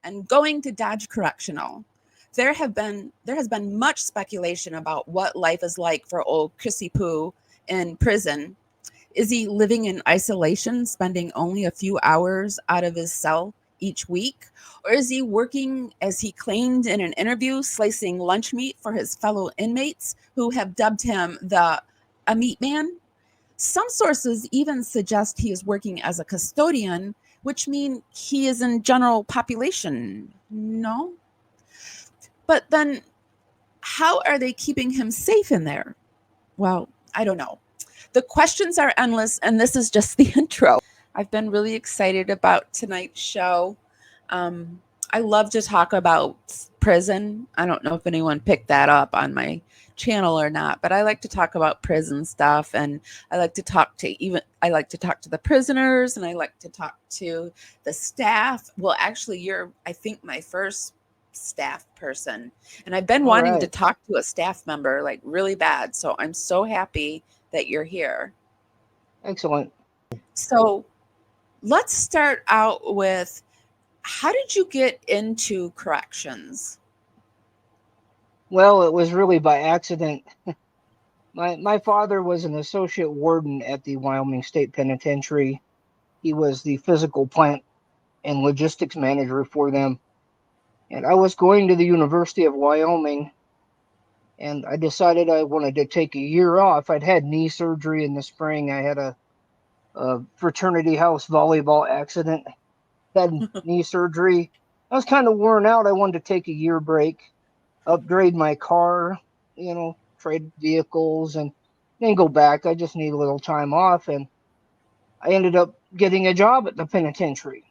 and going to Dodge Correctional. There has been much speculation about what life is like for old Chrissy Poo in prison. Is he living in isolation, spending only a few hours out of his cell each week? Or is he working, as he claimed in an interview, slicing lunch meat for his fellow inmates who have dubbed him the a meat man? Some sources even suggest he is working as a custodian, which means he is in general population. No? But then how are they keeping him safe in there? Well, I don't know. The questions are endless, and this is just the intro. I've been really excited about tonight's show. I love to talk about prison. I don't know if anyone picked that up on my channel or not, but I like to talk about prison stuff, and I like to talk to the prisoners, and I like to talk to the staff. Well, actually, you're, I think, my first staff person, and I've been wanting to talk to a staff member like really bad, so I'm so happy that you're here. Excellent. So let's start out with, how did you get into corrections? Well, it was really by accident. My father was an associate warden at the Wyoming State Penitentiary. He was the physical plant and logistics manager for them. And I was going to the University of Wyoming, and I decided I wanted to take a year off. I'd had knee surgery in the spring. I had a fraternity house volleyball accident, had knee surgery. I was kind of worn out. I wanted to take a year break, upgrade my car, trade vehicles, and then go back. I just need a little time off, and I ended up getting a job at the penitentiary.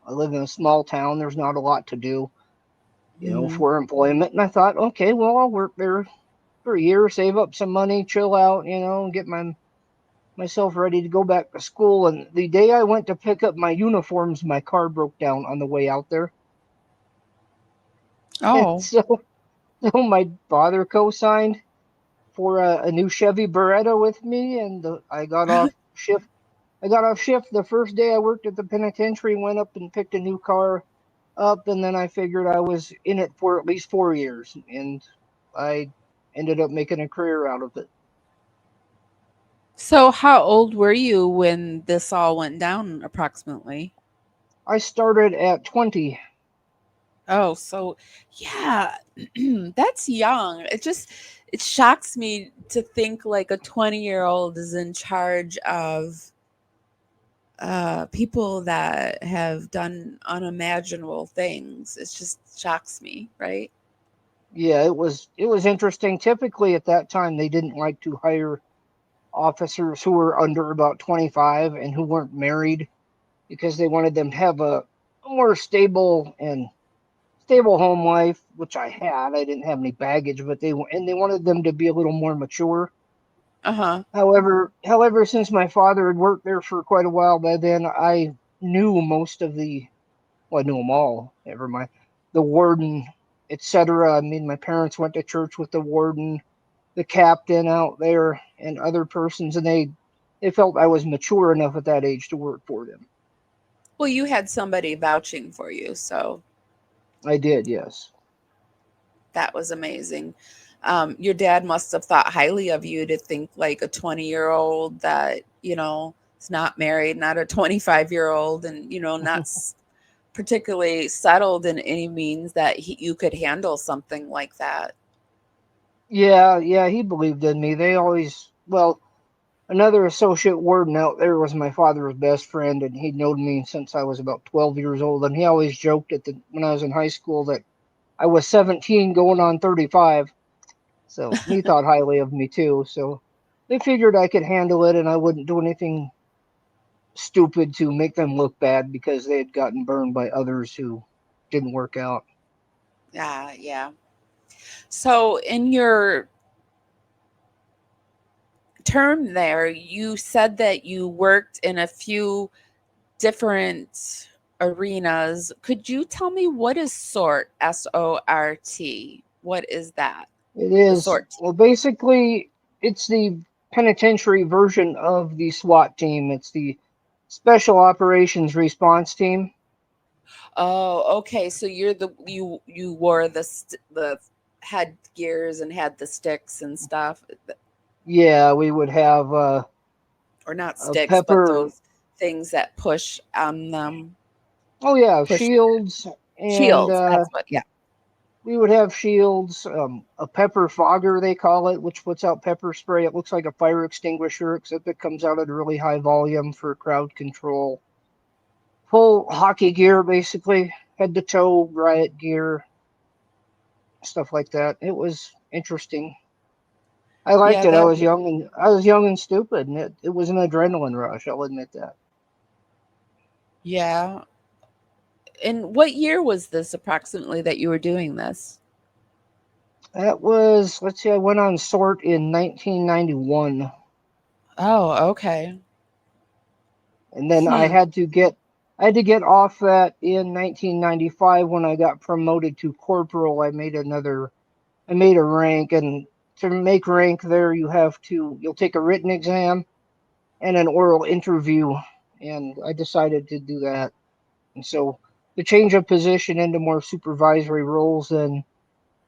I live in a small town. There's not a lot to do, for employment. And I thought, okay, well, I'll work there for a year, save up some money, chill out, and get myself ready to go back to school. And the day I went to pick up my uniforms, my car broke down on the way out there. Oh. So my father co-signed for a new Chevy Beretta with me, and I got off shift. I got off shift the first day I worked at the penitentiary, went up and picked a new car up, and then I figured I was in it for at least 4 years, and I ended up making a career out of it. So how old were you when this all went down approximately? I started at 20. Oh, so yeah, that's young. It shocks me to think like a 20-year-old is in charge of people that have done unimaginable things. It just shocks me, right? Yeah, it was interesting. Typically at that time they didn't like to hire officers who were under about 25 and who weren't married, because they wanted them to have a more stable home life, which I had. I didn't have any baggage, but they wanted them to be a little more mature. Uh-huh. However, since my father had worked there for quite a while by then, I knew most of I knew them all. Never mind, the warden, etc. I mean, my parents went to church with the warden, the captain out there, and other persons, and they felt I was mature enough at that age to work for them. Well, you had somebody vouching for you, so I did, yes. that was amazing. Your dad must have thought highly of you to think like a 20-year-old that, is not married, not a 25-year-old, and, not particularly settled in any means, that you could handle something like that. Yeah, he believed in me. Another associate warden out there was my father's best friend, and he'd known me since I was about 12 years old, and he always joked when I was in high school that I was 17 going on 35. So he thought highly of me too. So they figured I could handle it and I wouldn't do anything stupid to make them look bad, because they had gotten burned by others who didn't work out. Yeah. So in your term there, you said that you worked in a few different arenas. Could you tell me what is SORT? SORT. What is that? It The is, SORT team. well, basically, it's the penitentiary version of the SWAT team. It's the Special Operations Response Team. Oh, okay. So you're you wore the headgears and had the sticks and stuff, Yeah, we would have or not a sticks, but pepper. those things that push on them, Oh yeah, push shields, and shields. That's what. Yeah. we would have shields. A pepper fogger they call it, which puts out pepper spray. It looks like a fire extinguisher, except it comes out at a really high volume for crowd control. Full hockey gear, basically, head to toe riot gear, stuff like that. It was interesting. I liked Yeah. it. That. I was young and stupid, and it was an adrenaline rush. I'll admit that. Yeah. And what year was this approximately that you were doing this? That was, let's see, I went on sort in 1991, Oh, okay. and then Hmm. I had to get off that in 1995 when I got promoted to corporal. I made a rank, and to make rank there, you'll take a written exam and an oral interview, and I decided to do that. And so to change of position into more supervisory roles, then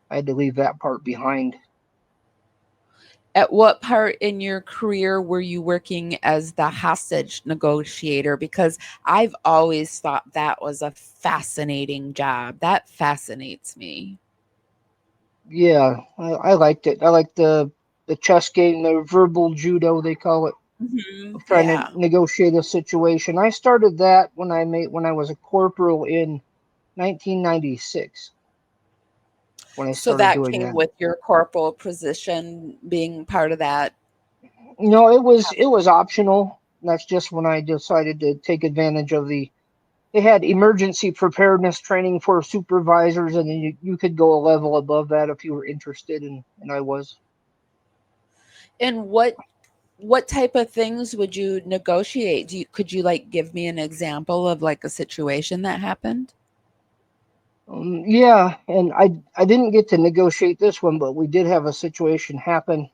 I had to leave that part behind. At what part in your career were you working as the hostage negotiator? Because I've always thought that was a fascinating job. That fascinates me. Yeah, I liked it. I liked the chess game, the verbal judo they call it, of trying to Yeah. negotiate a situation. I started that when I was a corporal in 1996 when I So started that doing came that. with your corporal position being part of that. No, it was optional. That's just when I decided to take advantage of they had emergency preparedness training for supervisors, and then you could go a level above that if you were interested, and I was. And what type of things would you negotiate? Could you like give me an example of like a situation that happened? Yeah, and I didn't get to negotiate this one, but we did have a situation happen,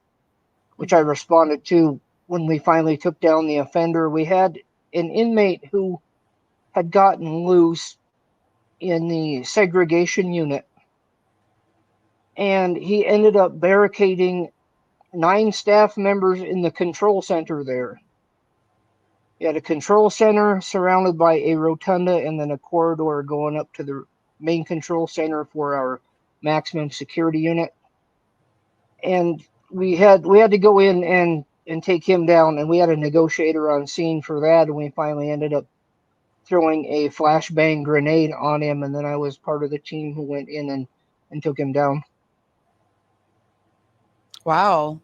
which I Hmm. responded to when we finally took down the offender. We had an inmate who had gotten loose in the segregation unit, and he ended up barricading 9 staff members in the control center there. You had a control center surrounded by a rotunda and then a corridor going up to the main control center for our maximum security unit. And we had to go in and take him down, and we had a negotiator on scene for that, and we finally ended up throwing a flashbang grenade on him, and then I was part of the team who went in and took him down. Wow.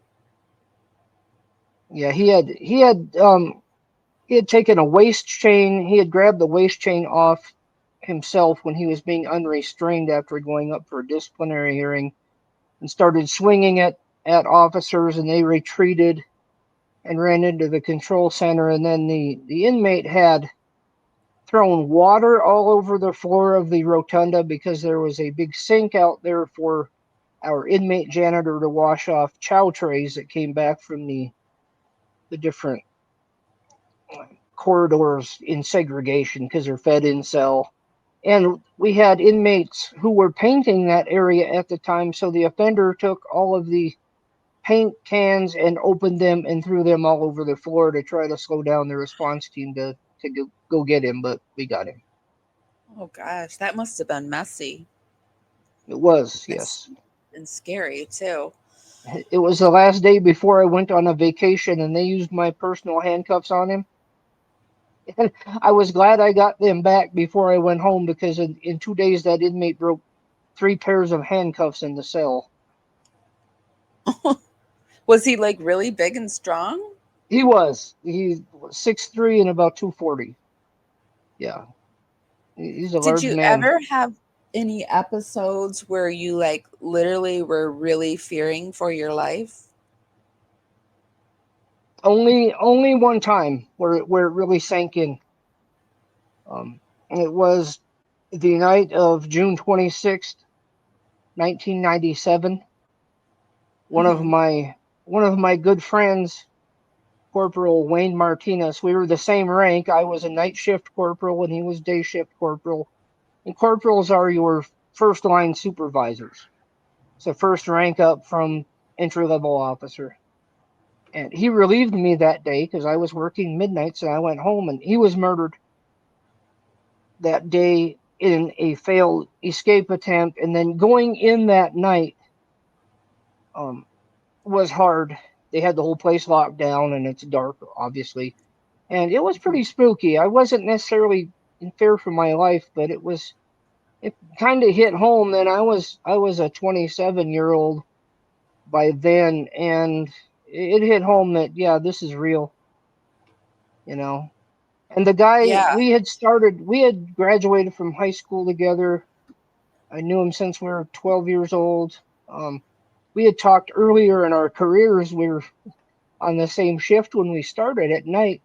Yeah, he had taken a waist chain. He had grabbed the waist chain off himself when he was being unrestrained after going up for a disciplinary hearing, and started swinging it at officers, and they retreated and ran into the control center. And then the inmate had thrown water all over the floor of the rotunda because there was a big sink out there for our inmate janitor to wash off chow trays that came back from the different corridors in segregation because they're fed in cell. And we had inmates who were painting that area at the time, so the offender took all of the paint cans and opened them and threw them all over the floor to try to slow down the response team to go get him, but we got him. Oh gosh, that must have been messy. It was, It's yes. and scary too. It was the last day before I went on a vacation, and they used my personal handcuffs on him. And I was glad I got them back before I went home because in 2 days that inmate broke 3 pairs of handcuffs in the cell. Was he like really big and strong? He was 6'3" and about 240. Yeah, he's a Did large you man. ever have any episodes where you like literally were really fearing for your life? Only one time where it really sank in. It was the night of June 26th, 1997. One of Hmm. my one of my good friends, Corporal Wayne Martinez. We were the same rank. I was a night shift corporal and he was day shift corporal. And corporals are your first line supervisors. So first rank up from entry level officer. And he relieved me that day because I was working midnights and I went home, and he was murdered that day in a failed escape attempt. And then going in that night was hard. They had the whole place locked down and it's dark, obviously. And it was pretty spooky. I wasn't necessarily in fear for my life, but it kind of hit home. Then I was a 27-year-old by then, and it hit home that, yeah, this is real, you know. And the guy, Yeah. we had graduated from high school together. I knew him since we were 12 years old. We had talked earlier in our careers. We were on the same shift when we started at night,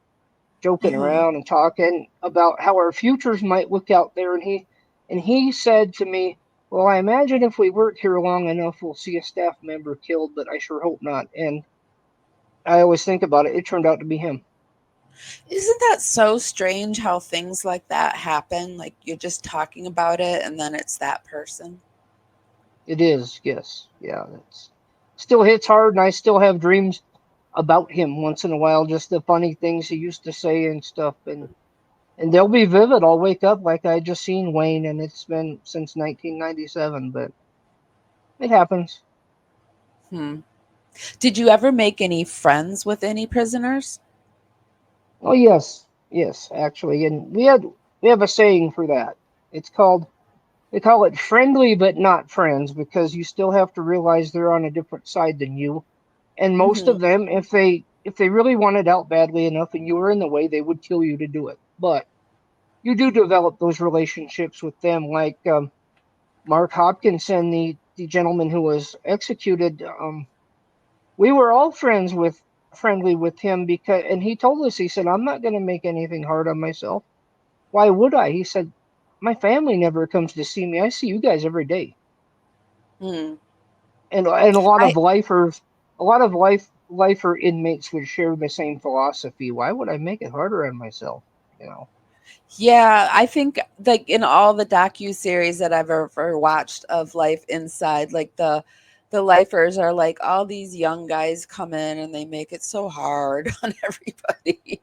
joking Mm-hmm. around and talking about how our futures might look out there. And he said to me, "Well, I imagine if we work here long enough, we'll see a staff member killed, but I sure hope not." And I always think about it. It turned out to be him. Isn't that so strange how things like that happen? Like you're just talking about it and then it's that person. It is, yes, yeah. It's still hits hard, and I still have dreams about him once in a while. Just the funny things he used to say and stuff, and they'll be vivid. I'll wake up like I just seen Wayne, and it's been since 1997, but it happens. Hmm. Did you ever make any friends with any prisoners? Oh yes, yes, actually, and we have a saying for that. It's called they call it friendly but not friends, because you still have to realize they're on a different side than you. And most Mm-hmm. of them, if they really wanted out badly enough and you were in the way, they would kill you to do it. But you do develop those relationships with them, like Mark Hopkinson, the gentleman who was executed. We were all friendly with him, because, and he told us, he said, "I'm not going to make anything hard on myself. Why would I?" He said, "My family never comes to see me. I see you guys every day." Hmm. And I a lot of lifer inmates would share the same philosophy. Why would I make it harder on myself? You know. Yeah, I think like in all the docu series that I've ever watched of life inside, like the lifers are like all these young guys come in and they make it so hard on everybody.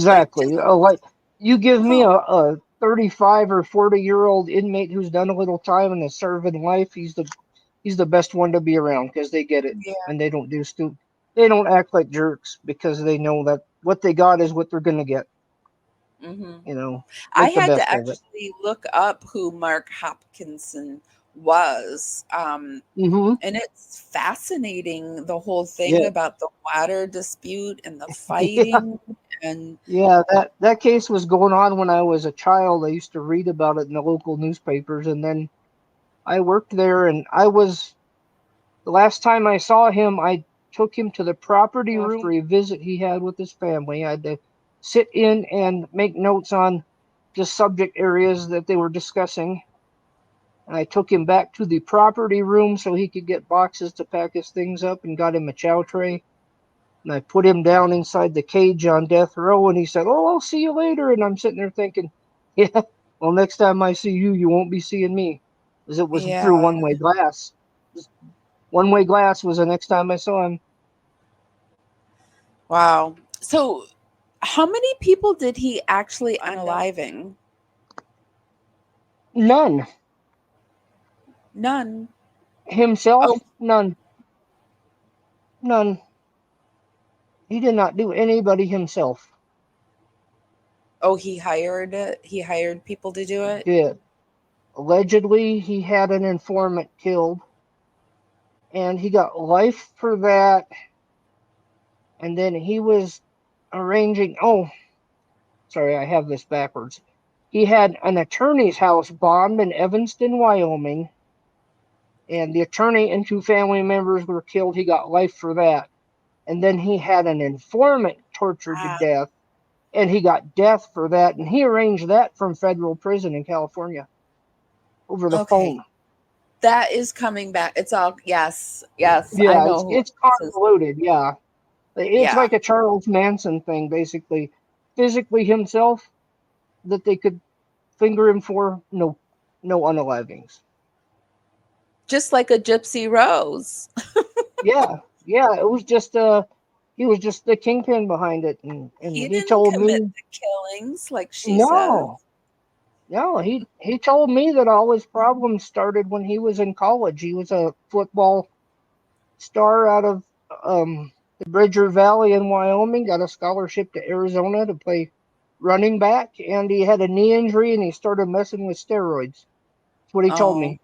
Like just Exactly. Like, you give me come. a 35 or 40-year-old inmate who's done a little time and is serving life. He's the best one to be around, because they get it, Yeah. and they don't act like jerks, because they know that what they got is what they're gonna get. Hmm. You know, I make the had best to of it. actually look up who Mark Hopkinson was. Hmm. And it's fascinating the whole thing Yeah. about the water dispute and the Yeah. fighting and Yeah, that case was going on when I was a child. I used to read about it in the local newspapers, and then I worked there, and the last time I saw him, I took him to the property room after a visit he had with his family. I had to sit in and make notes on just subject areas that they were discussing. And I took him back to the property room so he could get boxes to pack his things up, and got him a chow tray. And I put him down inside the cage on death row, and he said, "Oh, I'll see you later." And I'm sitting there thinking, yeah, well, next time I see you, you won't be seeing me, because it was yeah. through one way glass. One way glass was the next time I saw him. Wow. So how many people did he actually unaliving? None. None. Oh, Himself, none. None. He did not do anybody himself. oh, he hired it. He hired people to do it. Did. Allegedly, he had an informant killed, and he got life for that. And then he was arranging. Oh, sorry, I have this backwards. He had an attorney's house bombed in Evanston, Wyoming, and the attorney and two family members were killed. He got life for that. And then he had an informant tortured to Wow. death, and he got death for that. And he arranged that from federal prison in California over the Okay. phone. That is coming back. It's all yes. Yes. I Yeah, know it's who it's this is. convoluted. Yeah, it's Yeah. like a Charles Manson thing, basically. Physically himself, that they could finger him for, no. no unalivings. Just like a Gypsy Rose. Yeah, yeah, it was just he was just the kingpin behind it, and He he didn't told commit me the killings like she says. no, no, he told me that all his problems started when he was in college. He was a football star out of the Bridger Valley in Wyoming, got a scholarship to Arizona to play running back, and he had a knee injury and he started messing with steroids. That's what he told Oh, me.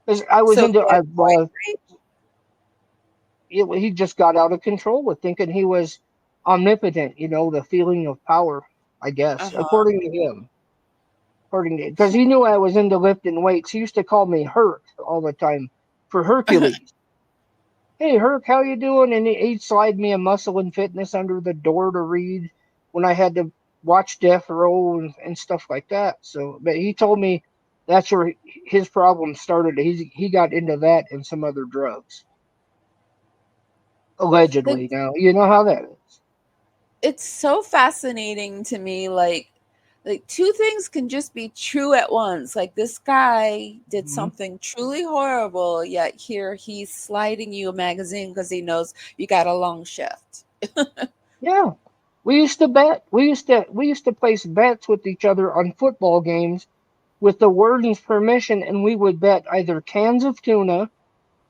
'Cause I was so into, he had point break? he just got out of control with thinking he was omnipotent, the feeling of power, I guess, Uh-huh. according to him. Because he knew I was into lifting weights. He used to call me Herc all the time for Hercules. Hey Herc, how you doing? And he'd slide me a Muscle and Fitness under the door to read when I had to watch Death Row and stuff like that. So, but he told me that's where his problem started. He got into that and some other drugs, Like, allegedly. Now you know how that is. it's so fascinating to me. Like two things can just be true at once. Like this guy did Mhm. something truly horrible, yet here he's sliding you a magazine because he knows you got a long shift. Yeah, we used to bet. We used to place bets with each other on football games with the warden's permission, and we would bet either cans of tuna,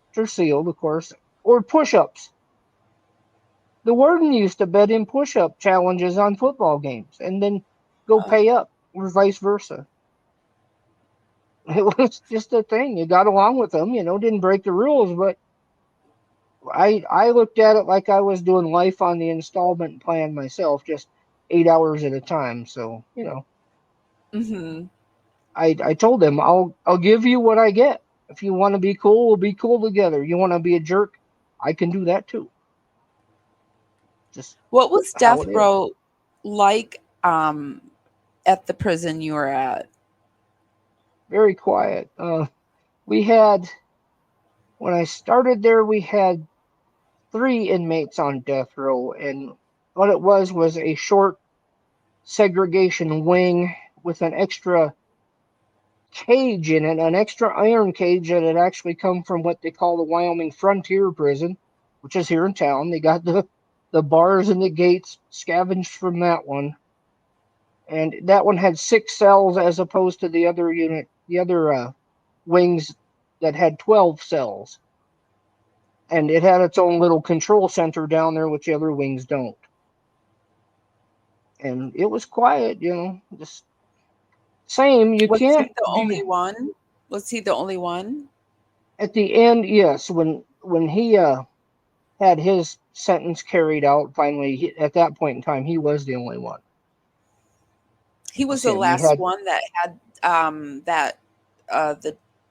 which are sealed, of course, or push-ups. The warden used to bet in push-up challenges on football games, and then go Oh, pay up, or vice versa. It was just a thing. You got along with them, didn't break the rules, but I looked at it like I was doing life on the installment plan myself, just 8 hours at a time. So, mm-hmm. I told him I'll give you what I get. If you want to be cool, we'll be cool together. You want to be a jerk, I can do that too. Just What was how death it is. row like at the prison you were at? Very quiet. We had when I started there, we had three inmates on death row, and what it was a short segregation wing with an extra cage in it, an extra iron cage that had actually come from what they call the Wyoming Frontier Prison, which is here in town. They got the bars and the gates scavenged from that one, and that one had 6 cells as opposed to the other wings that had 12 cells, and it had its own little control center down there, which the other wings don't. And it was quiet, just same. You Was he can't the be only one? Was he the only one? at the end. Yes, when he had his sentence carried out, finally, at that point in time, he was the only one. He It was was the him. We last had one that had that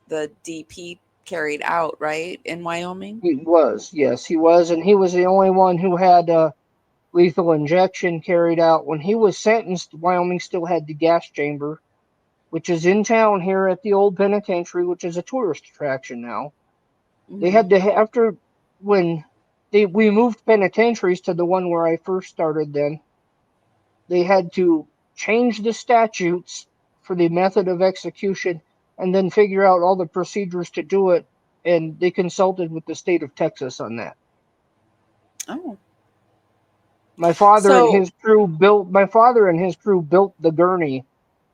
the DP carried out, right? In Wyoming? he was yes, he was, and he was the only one who had lethal injection carried out. When he was sentenced, Wyoming still had the gas chamber, which is in town here at the old penitentiary, which is a tourist attraction now. They Hmm. had to after when we moved penitentiaries to the one where I first started. Then they had to change the statutes for the method of execution and then figure out all the procedures to do it. And they consulted with the state of Texas on that. Oh, My so father and his crew built the gurney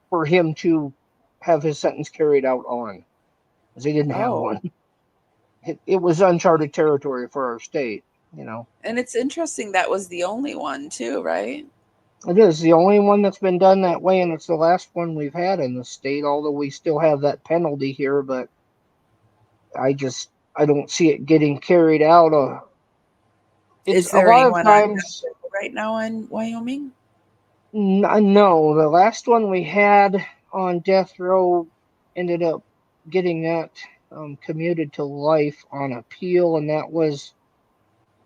for him to have his sentence carried out on, because he didn't have oh, one. It was uncharted territory for our state. and it's interesting that was the only one too, right? It is the only one that's been done that way, and it's the last one we've had in the state, although we still have that penalty here, but I don't see it getting carried out. It's Is a there lot of anyone on times. death row right now in Wyoming? No, the last one we had on death row ended up getting that commuted to life on appeal, and that was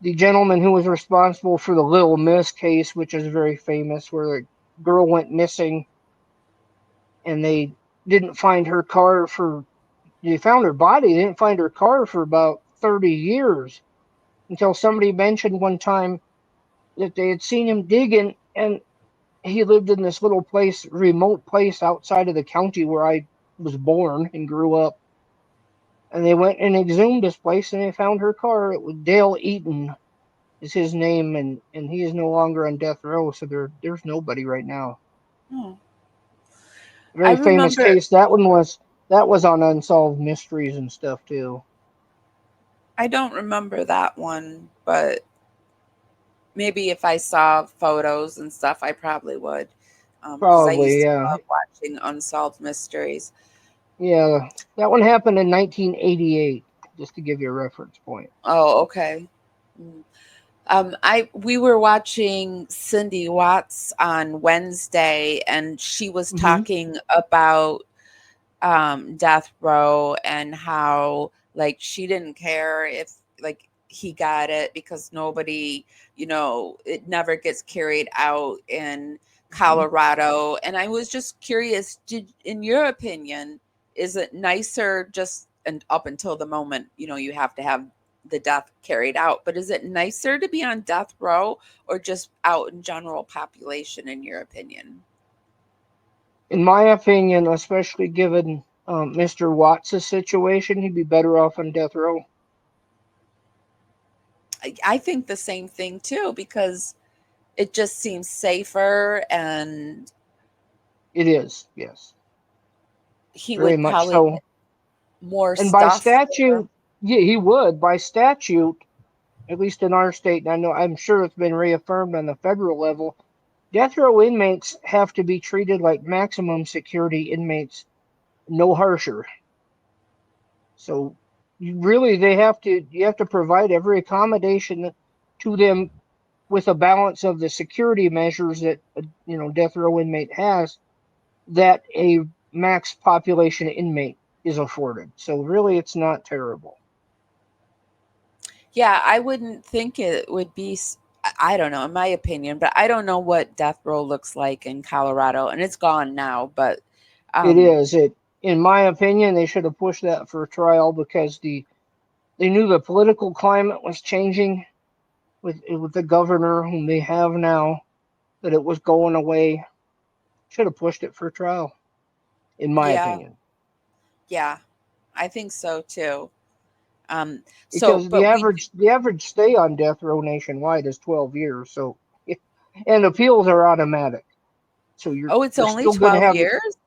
the gentleman who was responsible for the Little Miss case, which is very famous, where the girl went missing and didn't find her car for they found her body. They didn't find her car for about 30 years until somebody mentioned one time that they had seen him digging, and he lived in this little place, remote place outside of the county where I was born and grew up. And they went and exhumed this place, and they found her car. It was Dale Eaton is his name, and he is no longer on death row. So there's nobody right now. Oh. I Very famous remember, case. That was on Unsolved Mysteries and stuff too. I don't remember that one, but maybe if I saw photos and stuff, I probably would. Because I Probably, used to yeah. love watching Unsolved Mysteries. Yeah, that one happened in 1988, just to give you a reference point. Oh, okay. Mm. I we were watching Cindy Watts on Wednesday, and she was Hmm. talking about death row and how like she didn't care if like he got it because nobody, it never gets carried out in Hmm. Colorado. And I was just curious, did in your opinion, is it nicer just and up until the moment, you have to have the death carried out, but is it nicer to be on death row or just out in general population in your opinion? In my opinion, especially given Mr. Watts' situation, he'd be better off on death row. I think the same thing too because it just seems safer and It is, yes, he very would much probably so. get more And by stuff there. statute, yeah, he would. By statute, at least in our state, and I'm sure it's been reaffirmed on the federal level, death row inmates have to be treated like maximum security inmates, no harsher. So you have to provide every accommodation to them with a balance of the security measures that death row inmate has that a max population inmate is afforded. So really, it's not terrible. Yeah, I wouldn't think it would be I don't know, in my opinion, but I don't know what death row looks like in Colorado and it's gone now, but It um is. In my opinion, they should have pushed that for trial because they knew the political climate was changing with the governor whom they have now, that it was going away. Should have pushed it for trial, in my yeah, opinion. yeah. I think so too. So Because but we the average stay on death row nationwide is 12 years. So and appeals are automatic. So oh, it's you're only still going to 12 have years?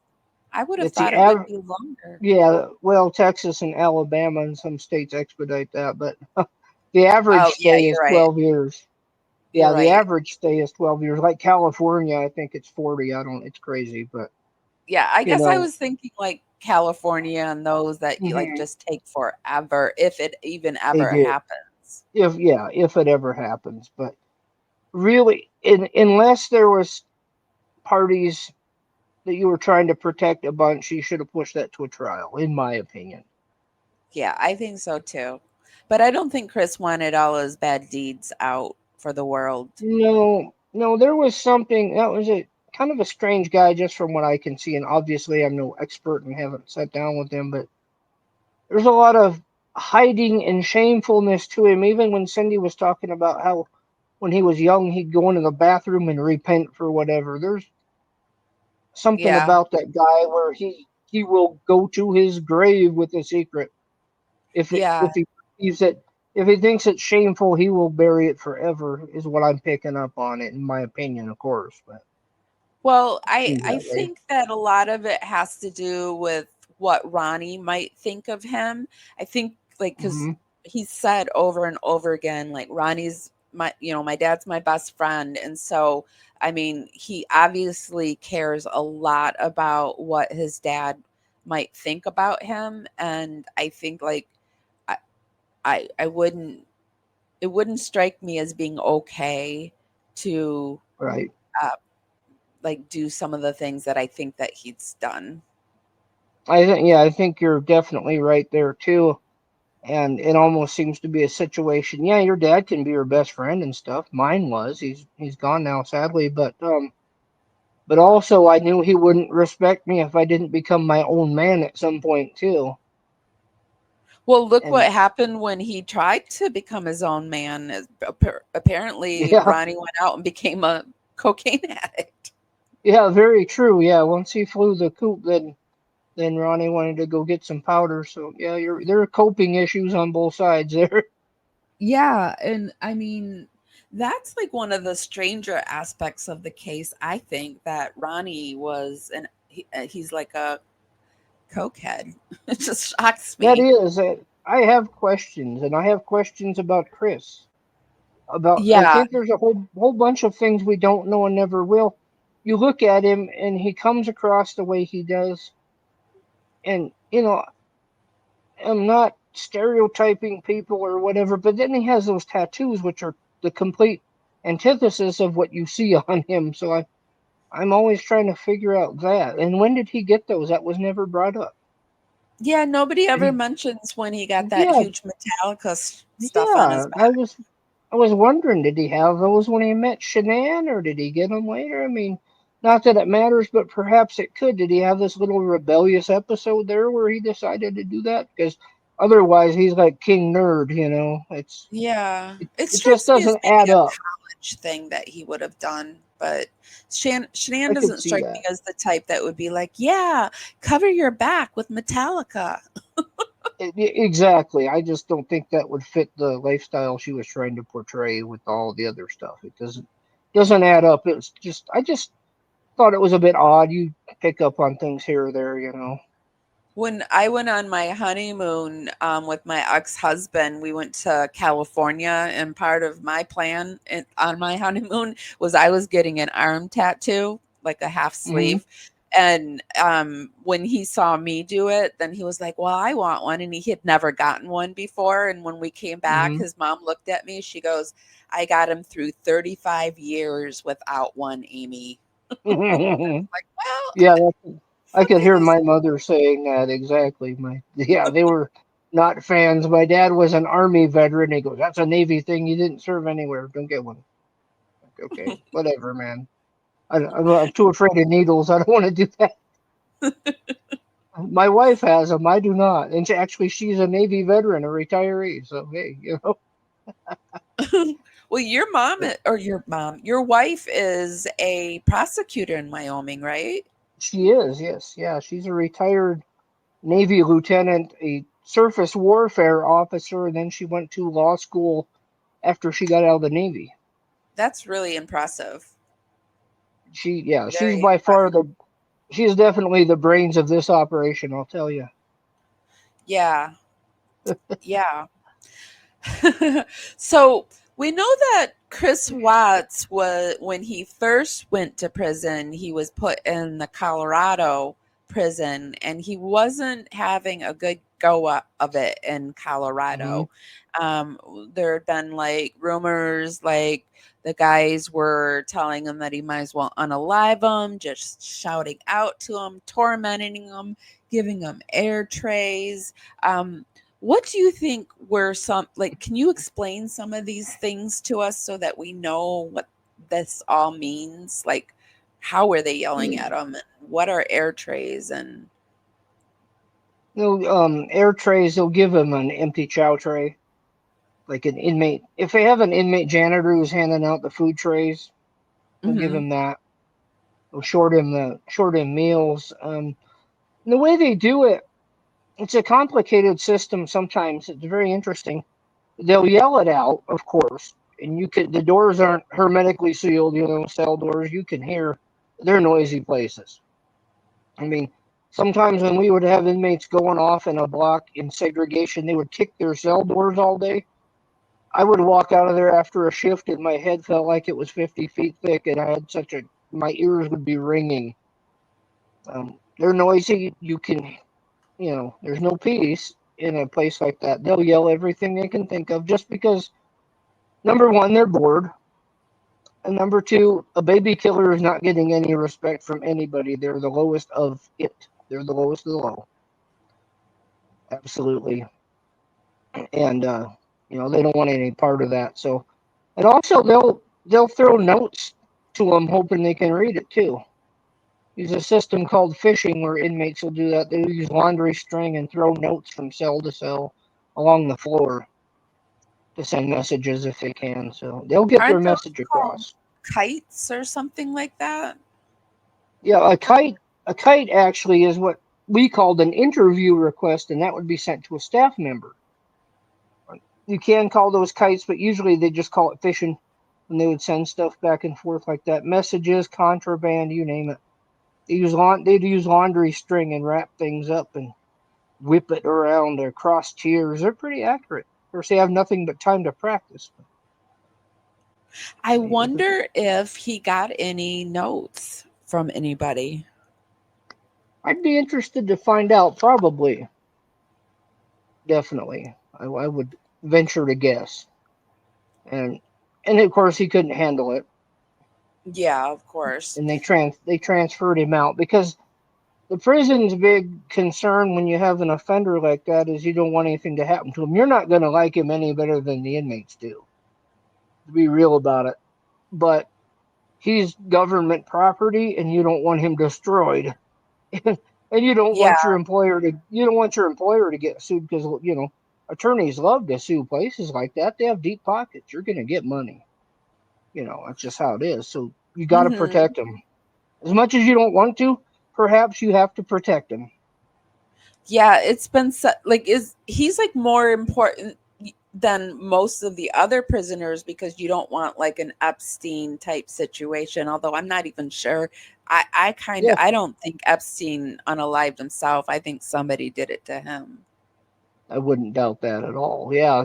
I would have it's the thought it would average. be longer. Yeah, well, Texas and Alabama and some states expedite that, but the Oh, average yeah, stay is you're right. 12 years. You're Yeah, the right. average stay is 12 years. Like California, I think it's 40. I don't, it's crazy, but Yeah, I you guess I know, was thinking like California and those that you like mhm, just take forever, if it even they ever do. happens. If it ever happens, but really, unless there was parties that you were trying to protect a bunch, you should have pushed that to a trial, in my opinion. Yeah, I think so too. But I don't think Chris wanted all his bad deeds out for the world. No, no, there was something that was a kind of a strange guy, just from what I can see, and obviously I'm no expert and haven't sat down with him, but there's a lot of hiding and shamefulness to him. Even when Cindy was talking about how when he was young he'd go into the bathroom and repent for whatever. There's something Yeah. about that guy where he will go to his grave with a secret. Yeah. If he believes it, if he thinks it's shameful, he will bury it forever. Is what I'm picking up on it, in my opinion, of course. But Well, it I seems I that way. think that a lot of it has to do with what Ronnie might think of him. I think like cuz Hmm. he said over and over again like Ronnie's my dad's my best friend, and so I mean, he obviously cares a lot about what his dad might think about him, and I think like I I wouldn't it wouldn't strike me as being okay to Right. uh, like do some of the things that I think that he's done. I think you're definitely right there too. And it almost seems to be a situation. Yeah, your dad can be your best friend and stuff. Mine was. He's gone now, sadly. But also I knew he wouldn't respect me if I didn't become my own man at some point too. Well, look And what happened when he tried to become his own man. Apparently, yeah, Ronnie went out and became a cocaine addict. yeah, very true. Yeah, once he flew the coop, Then Ronnie wanted to go get some powder. So yeah, there are coping issues on both sides there. Yeah, and I mean, that's like one of the stranger aspects of the case. I think that Ronnie was he's like a cokehead. It just shocks That me. is, I have questions, and I have questions about Chris. I Yeah, think there's a whole bunch of things we don't know and never will. You look at him, and he comes across the way he does, and I'm not stereotyping people or whatever, but then he has those tattoos, which are the complete antithesis of what you see on him. So I'm always trying to figure out that. And when did he get those? That was never brought up. yeah. Nobody And ever mentions when he got that yeah, huge Metallica stuff on his yeah. back. I was wondering, did he have those when he met Shanann, or did he get them later? I mean, not that it matters, but perhaps it could. Did he have this little rebellious episode there where he decided to do that? Because otherwise, he's like King Nerd. Yeah, it It just strikes me as doesn't maybe add a up. college thing that he would have done, but Shanann I could doesn't see strike me that. as the type that would be like, "Yeah, cover your back with Metallica." Exactly. I just don't think that would fit the lifestyle she was trying to portray with all the other stuff. It doesn't add up. It's just I just thought it was a bit odd. You pick up on things here or there. When I went on my honeymoon with my ex-husband, we went to California, and part of my plan on my honeymoon was I was getting an arm tattoo, like a half Hmm. sleeve. And when he saw me do it, then he was like, "Well, I want one," and he had never gotten one before. And when we came back, Hmm. his mom looked at me. She goes, "I got him through 35 years without one, Amy." Like, well, Yeah, I could hear sometimes. my mother saying that exactly. Yeah, they were not fans. My dad was an army veteran. He goes, "That's a Navy thing. You didn't serve anywhere. Don't get one." Like, okay, whatever, man. I'm too afraid of needles. I don't want to do that. My wife has them. I do not. And she's a Navy veteran, a retiree. So hey. Well, your wife is a prosecutor in Wyoming, right? She is. Yes, yeah. She's a retired Navy lieutenant, a surface warfare officer, and then she went to law school after she got out of the Navy. That's really impressive. She's Very by far impressive. she's definitely the brains of this operation. I'll tell you. Yeah. Yeah. So we know that Chris Watts was, when he first went to prison, he was put in the Colorado prison, and he wasn't having a good of it in Hmm. Colorado. There had been like rumors, like the guys were telling him that he might as well unalive him, just shouting out to him, tormenting him, giving him air trays. What do you think were some, like, can you explain some of these things to us so that we know what this all means? Like, how were they yelling at them? And what are air trays? And No, air trays. They'll give them an empty chow tray, like an inmate. If they have an inmate janitor who's handing out the food trays, they'll give Mhm. him that. They'll short him meals. The way they do it, it's a complicated system. Sometimes it's very interesting. They'll yell it out, of course, and the doors aren't hermetically sealed, cell doors. You can hear. They're noisy places. I mean, sometimes when we would have inmates going off in a block in segregation, they would kick their cell doors all day. I would walk out of there after a shift and my head felt like it was 50 feet thick, and I had my ears would be ringing. They're noisy. There's no peace in a place like that. They'll yell everything they can think of just because, number one, they're bored. And number two, a baby killer is not getting any respect from anybody. They're the lowest of it. They're the lowest of the low. Absolutely. And they don't want any part of that. So, and also they'll throw notes to them, hoping they can read it too. Use a system called phishing where inmates will do that. They use laundry string and throw notes from cell to cell along the floor to send messages if they can. So they'll get their Aren't those message called across. kites or something like that? Yeah, a kite actually is what we called an interview request, and that would be sent to a staff member. You can call those kites, but usually they just call it fishing, and they would send stuff back and forth like that. Messages, contraband, you name it. They'd use laundry string and wrap things up and whip it around across tiers. They're pretty accurate. Of course, they have nothing but time to practice. I wonder if he got any notes from anybody. I'd be interested to find out, probably. Definitely. I would venture to guess. And of course he couldn't handle it. Yeah, of course. And they transferred him out because the prison's big concern when you have an offender like that is you don't want anything to happen to him. You're not going to like him any better than the inmates do, to be real about it. But he's government property, and you don't want him destroyed. And you don't want your employer to get sued because attorneys love to sue places like that. They have deep pockets. You're going to get money. That's just how it is. So you got to protect them as much as you don't want to. Perhaps you have to protect him. Yeah, it's been he's like more important than most of the other prisoners because you don't want like an Epstein type situation. Although I'm not even sure. I don't think Epstein unalived himself. I think somebody did it to him. I wouldn't doubt that at all. Yeah,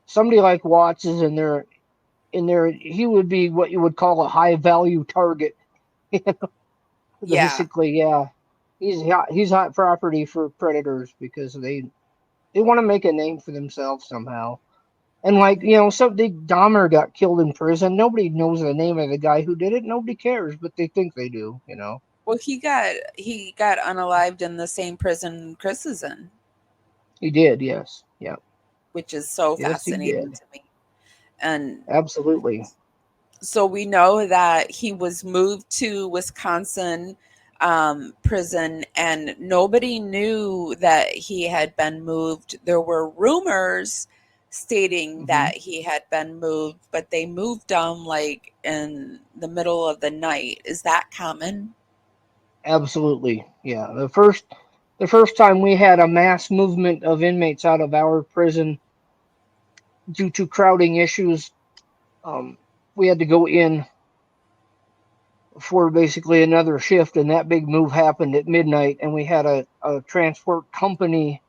somebody like Watts is in there. He would be what you would call a high value target. Basically, yeah. He's hot property for predators because they want to make a name for themselves somehow. And Dahmer got killed in prison. Nobody knows the name of the guy who did it. Nobody cares, but they think they do. Well, he got unalived in the same prison Chris is in. He did, yes, yeah. Which is so fascinating to me. And absolutely. So we know that he was moved to Wisconsin prison, and nobody knew that he had been moved. There were rumors stating that he had been moved, but they moved him like in the middle of the night. Is that common? Absolutely, yeah. The first time we had a mass movement of inmates out of our prison due to crowding issues, we had to go in for basically another shift, and that big move happened at midnight, and we had a transport company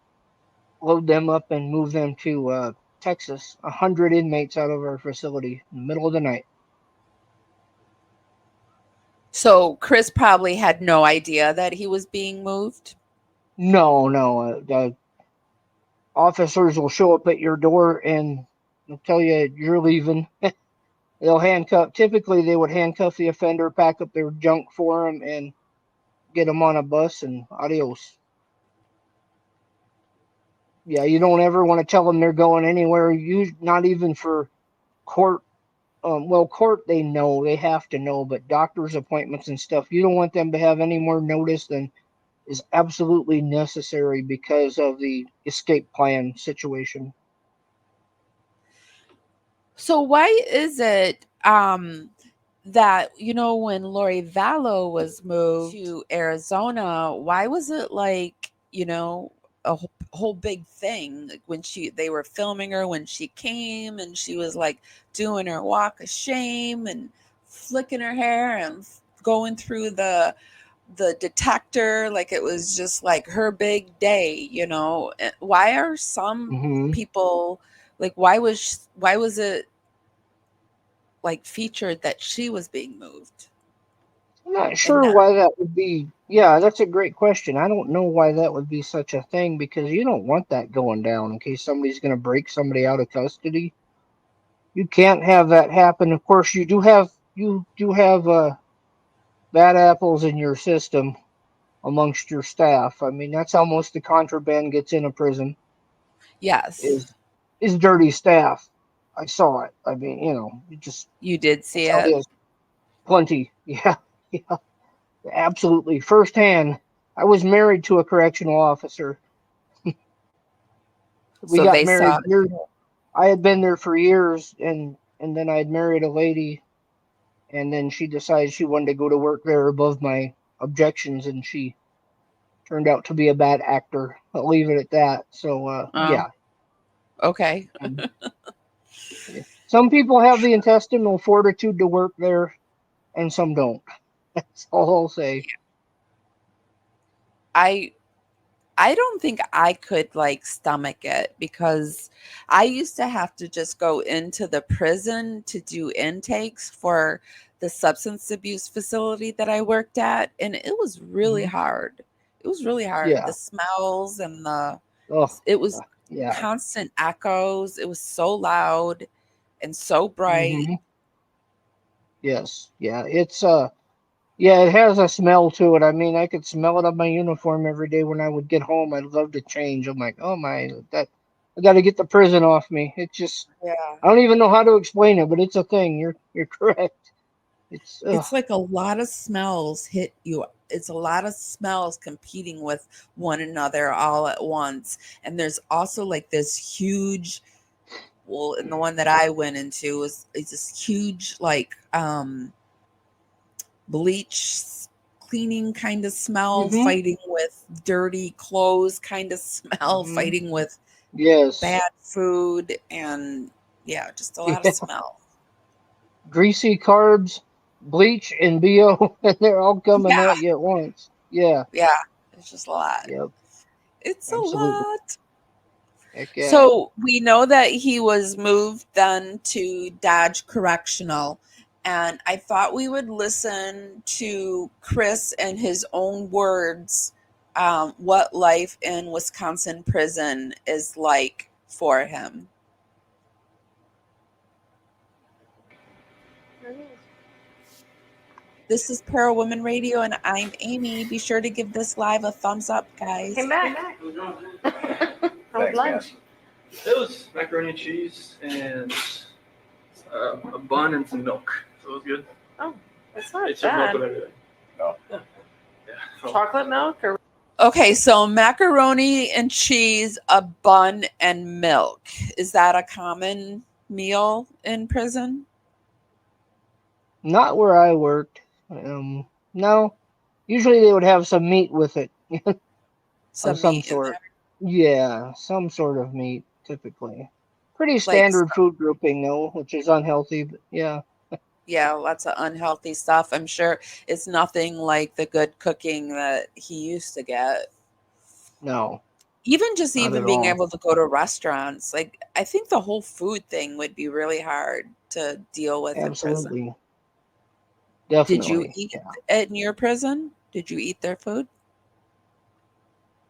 load them up and move them to Texas. 100 inmates out of our facility in the middle of the night. So Chris probably had no idea that he was being moved? No. Officers will show up at your door and they'll tell you you're leaving. Typically they would handcuff the offender, pack up their junk for him, and get them on a bus, and adios. Yeah, you don't ever want to tell them they're going anywhere. Not even for court. Court, they know. They have to know. But doctor's appointments and stuff, you don't want them to have any more notice than is absolutely necessary because of the escape plan situation. So why is it that, when Lori Vallow was moved to Arizona, why was it like, a whole big thing? Like when they were filming her when she came, and she was like doing her walk of shame and flicking her hair and going through the detector like it was just like her big day. Why are some people like, why was it like featured that she was being moved? I'm not sure why that would be. Yeah, that's a great question. I don't know why that would be such a thing, because you don't want that going down in case somebody's going to break somebody out of custody. You can't have that happen. Of course, you do have bad apples in your system amongst your staff. I mean, that's how most of the contraband gets in a prison. Yes. Is dirty staff. I saw it. I mean, you did see it. Plenty. Yeah. Absolutely. Firsthand. I was married to a correctional officer. We got married. I had been there for years, and then I had married a lady, and then she decided she wanted to go to work there above my objections, and she turned out to be a bad actor. I'll leave it at that. So Oh, okay. Um, some people have the intestinal fortitude to work there, and some don't. That's all I'll say. I don't think I could like stomach it because I used to have to just go into the prison to do intakes for the substance abuse facility that I worked at, and it was really Mhm. hard. It was really hard. The Yeah. smells and Oh, it was yeah. constant echoes. It was so loud and so bright. Hmm. Yes. Yeah. It's yeah, it has a smell to it. I mean, I could smell it on my uniform every day when I would get home. I'd love to change. I'm like, oh my, that I got to get the prison off me. It's just Yeah. I don't even know how to explain it, but it's a thing. You're correct. It's It's like a lot of smells hit you. It's a lot of smells competing with one another all at once. And there's also like this huge, well, and the one that I went into was it's this huge like bleach cleaning kind of smell hmm fighting with dirty clothes kind of smell hmm fighting with yes, bad food and yeah, just a lot of yeah, smell. greasy carbs, bleach, and bo, and they're all coming Yeah, at you at once. Yeah. yeah, it's just a lot. Yep. It's a Absolutely. lot. Heck yeah. So we know that he was moved then to Dodge Correctional. And I thought we would listen to Chris and his own words, what life in Wisconsin prison is like for him. This is Parawomen Radio, and I'm Amy. Be sure to give this live a thumbs up, guys. Came back. How was lunch? It was macaroni and cheese and a bun and some milk. So it was good. Oh, that's not It's just milk bad. with everything. No. Yeah. So, Chocolate milk or Okay, so macaroni and cheese, a bun, and milk. Is that a common meal in prison? Not where I worked. No. Usually they would have some meat with it of Some some meat in sort. there. Yeah, some sort of meat, typically. Pretty Like, standard food grouping, though, which is unhealthy. But yeah, yeah, lots of unhealthy stuff. I'm sure it's nothing like the good cooking that he used to get. no, not Even at being all. able to go to restaurants, like I think the whole food thing would be really hard to deal with in prison. Absolutely. Did you Definitely. eat Yeah. in your prison? Did you eat their food?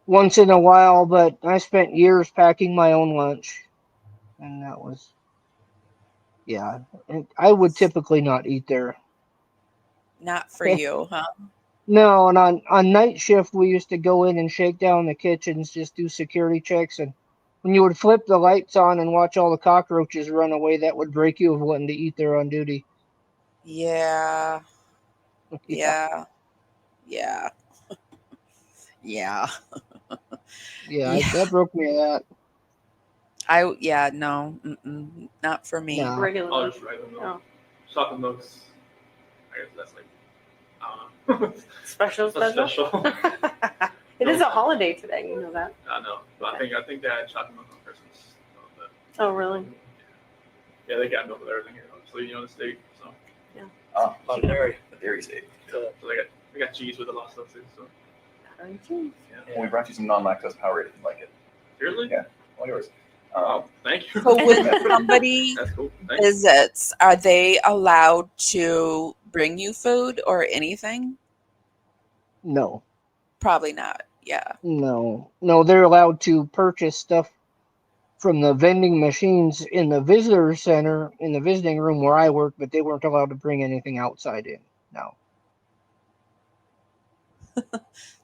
Once in a while, but I spent years packing my own lunch. And that was, yeah. And I would typically not eat there. Not for you, huh? No, and on night shift, we used to go in and shake down the kitchens, just do security checks. And when you would flip the lights on and watch all the cockroaches run away, that would break you of wanting to eat there on duty. Yeah. Yeah, Yeah. Yeah. Yeah. yeah, Yeah. that broke me of that. Yeah, no. Not for me. No, regular I'll milk? just write them Oh, milk. Chocolate milk's, I guess that's like, I don't know. special, That's special. special. It is a holiday today. You know that? I know. But I think they had chocolate milk on Christmas. So, Oh, really? yeah, they got milk with everything here. So the state. So, Oh, not dairy. The dairy state. so they got cheese with a lot of stuff too. So Well, we brought you some non-lactose Powerade if you like it. seriously? Yeah. All yours. Oh, thank you. So when somebody That's cool. Thanks. visits, are they allowed to bring you food or anything? no, Probably not. Yeah. no, no. They're allowed to purchase stuff from the vending machines in the visitor center, in the visiting room where I work, but they weren't allowed to bring anything outside in. No.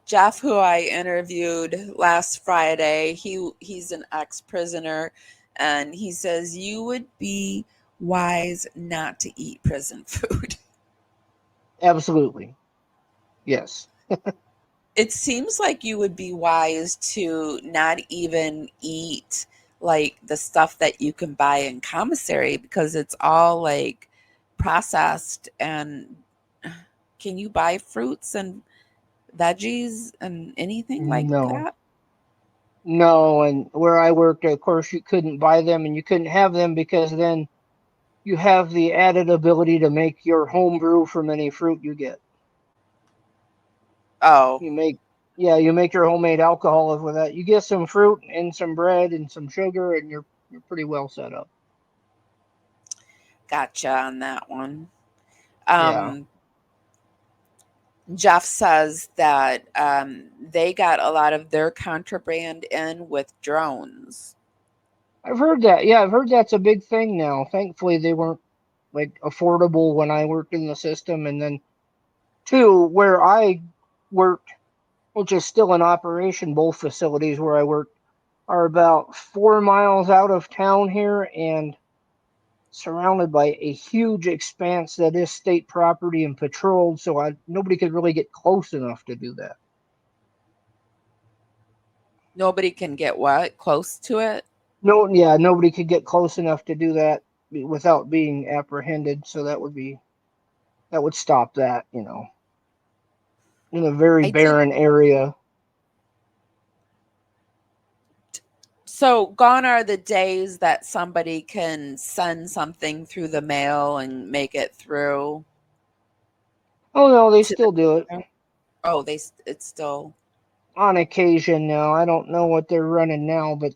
Jeff, who I interviewed last Friday, he's an ex-prisoner, and he says you would be wise not to eat prison food. Absolutely. Yes. It seems like you would be wise to not even eat like the stuff that you can buy in commissary because it's all like processed. And can you buy fruits and veggies and anything like No. that? No, and where I worked, of course, you couldn't buy them and you couldn't have them because then you have the added ability to make your home brew from any fruit you get. Oh, You make your homemade alcohol with that. You get some fruit and some bread and some sugar, and you're pretty well set up. gotcha on that one. Yeah, Jeff says that they got a lot of their contraband in with drones. I've heard that. Yeah, I've heard that's a big thing now. Thankfully, they weren't like affordable when I worked in the system, and then two, where I worked, which is still in operation, both facilities where I worked are about 4 miles out of town here and surrounded by a huge expanse that is state property and patrolled, so nobody could really get close enough to do that. Nobody can get what? Close to it? No, yeah, nobody could get close enough to do that without being apprehended, so that would stop that, in a very I did. barren area. So gone are the days that somebody can send something through the mail and make it through Oh no, they to the. still do it Oh, it's still. on occasion now. I don't know what they're running now, but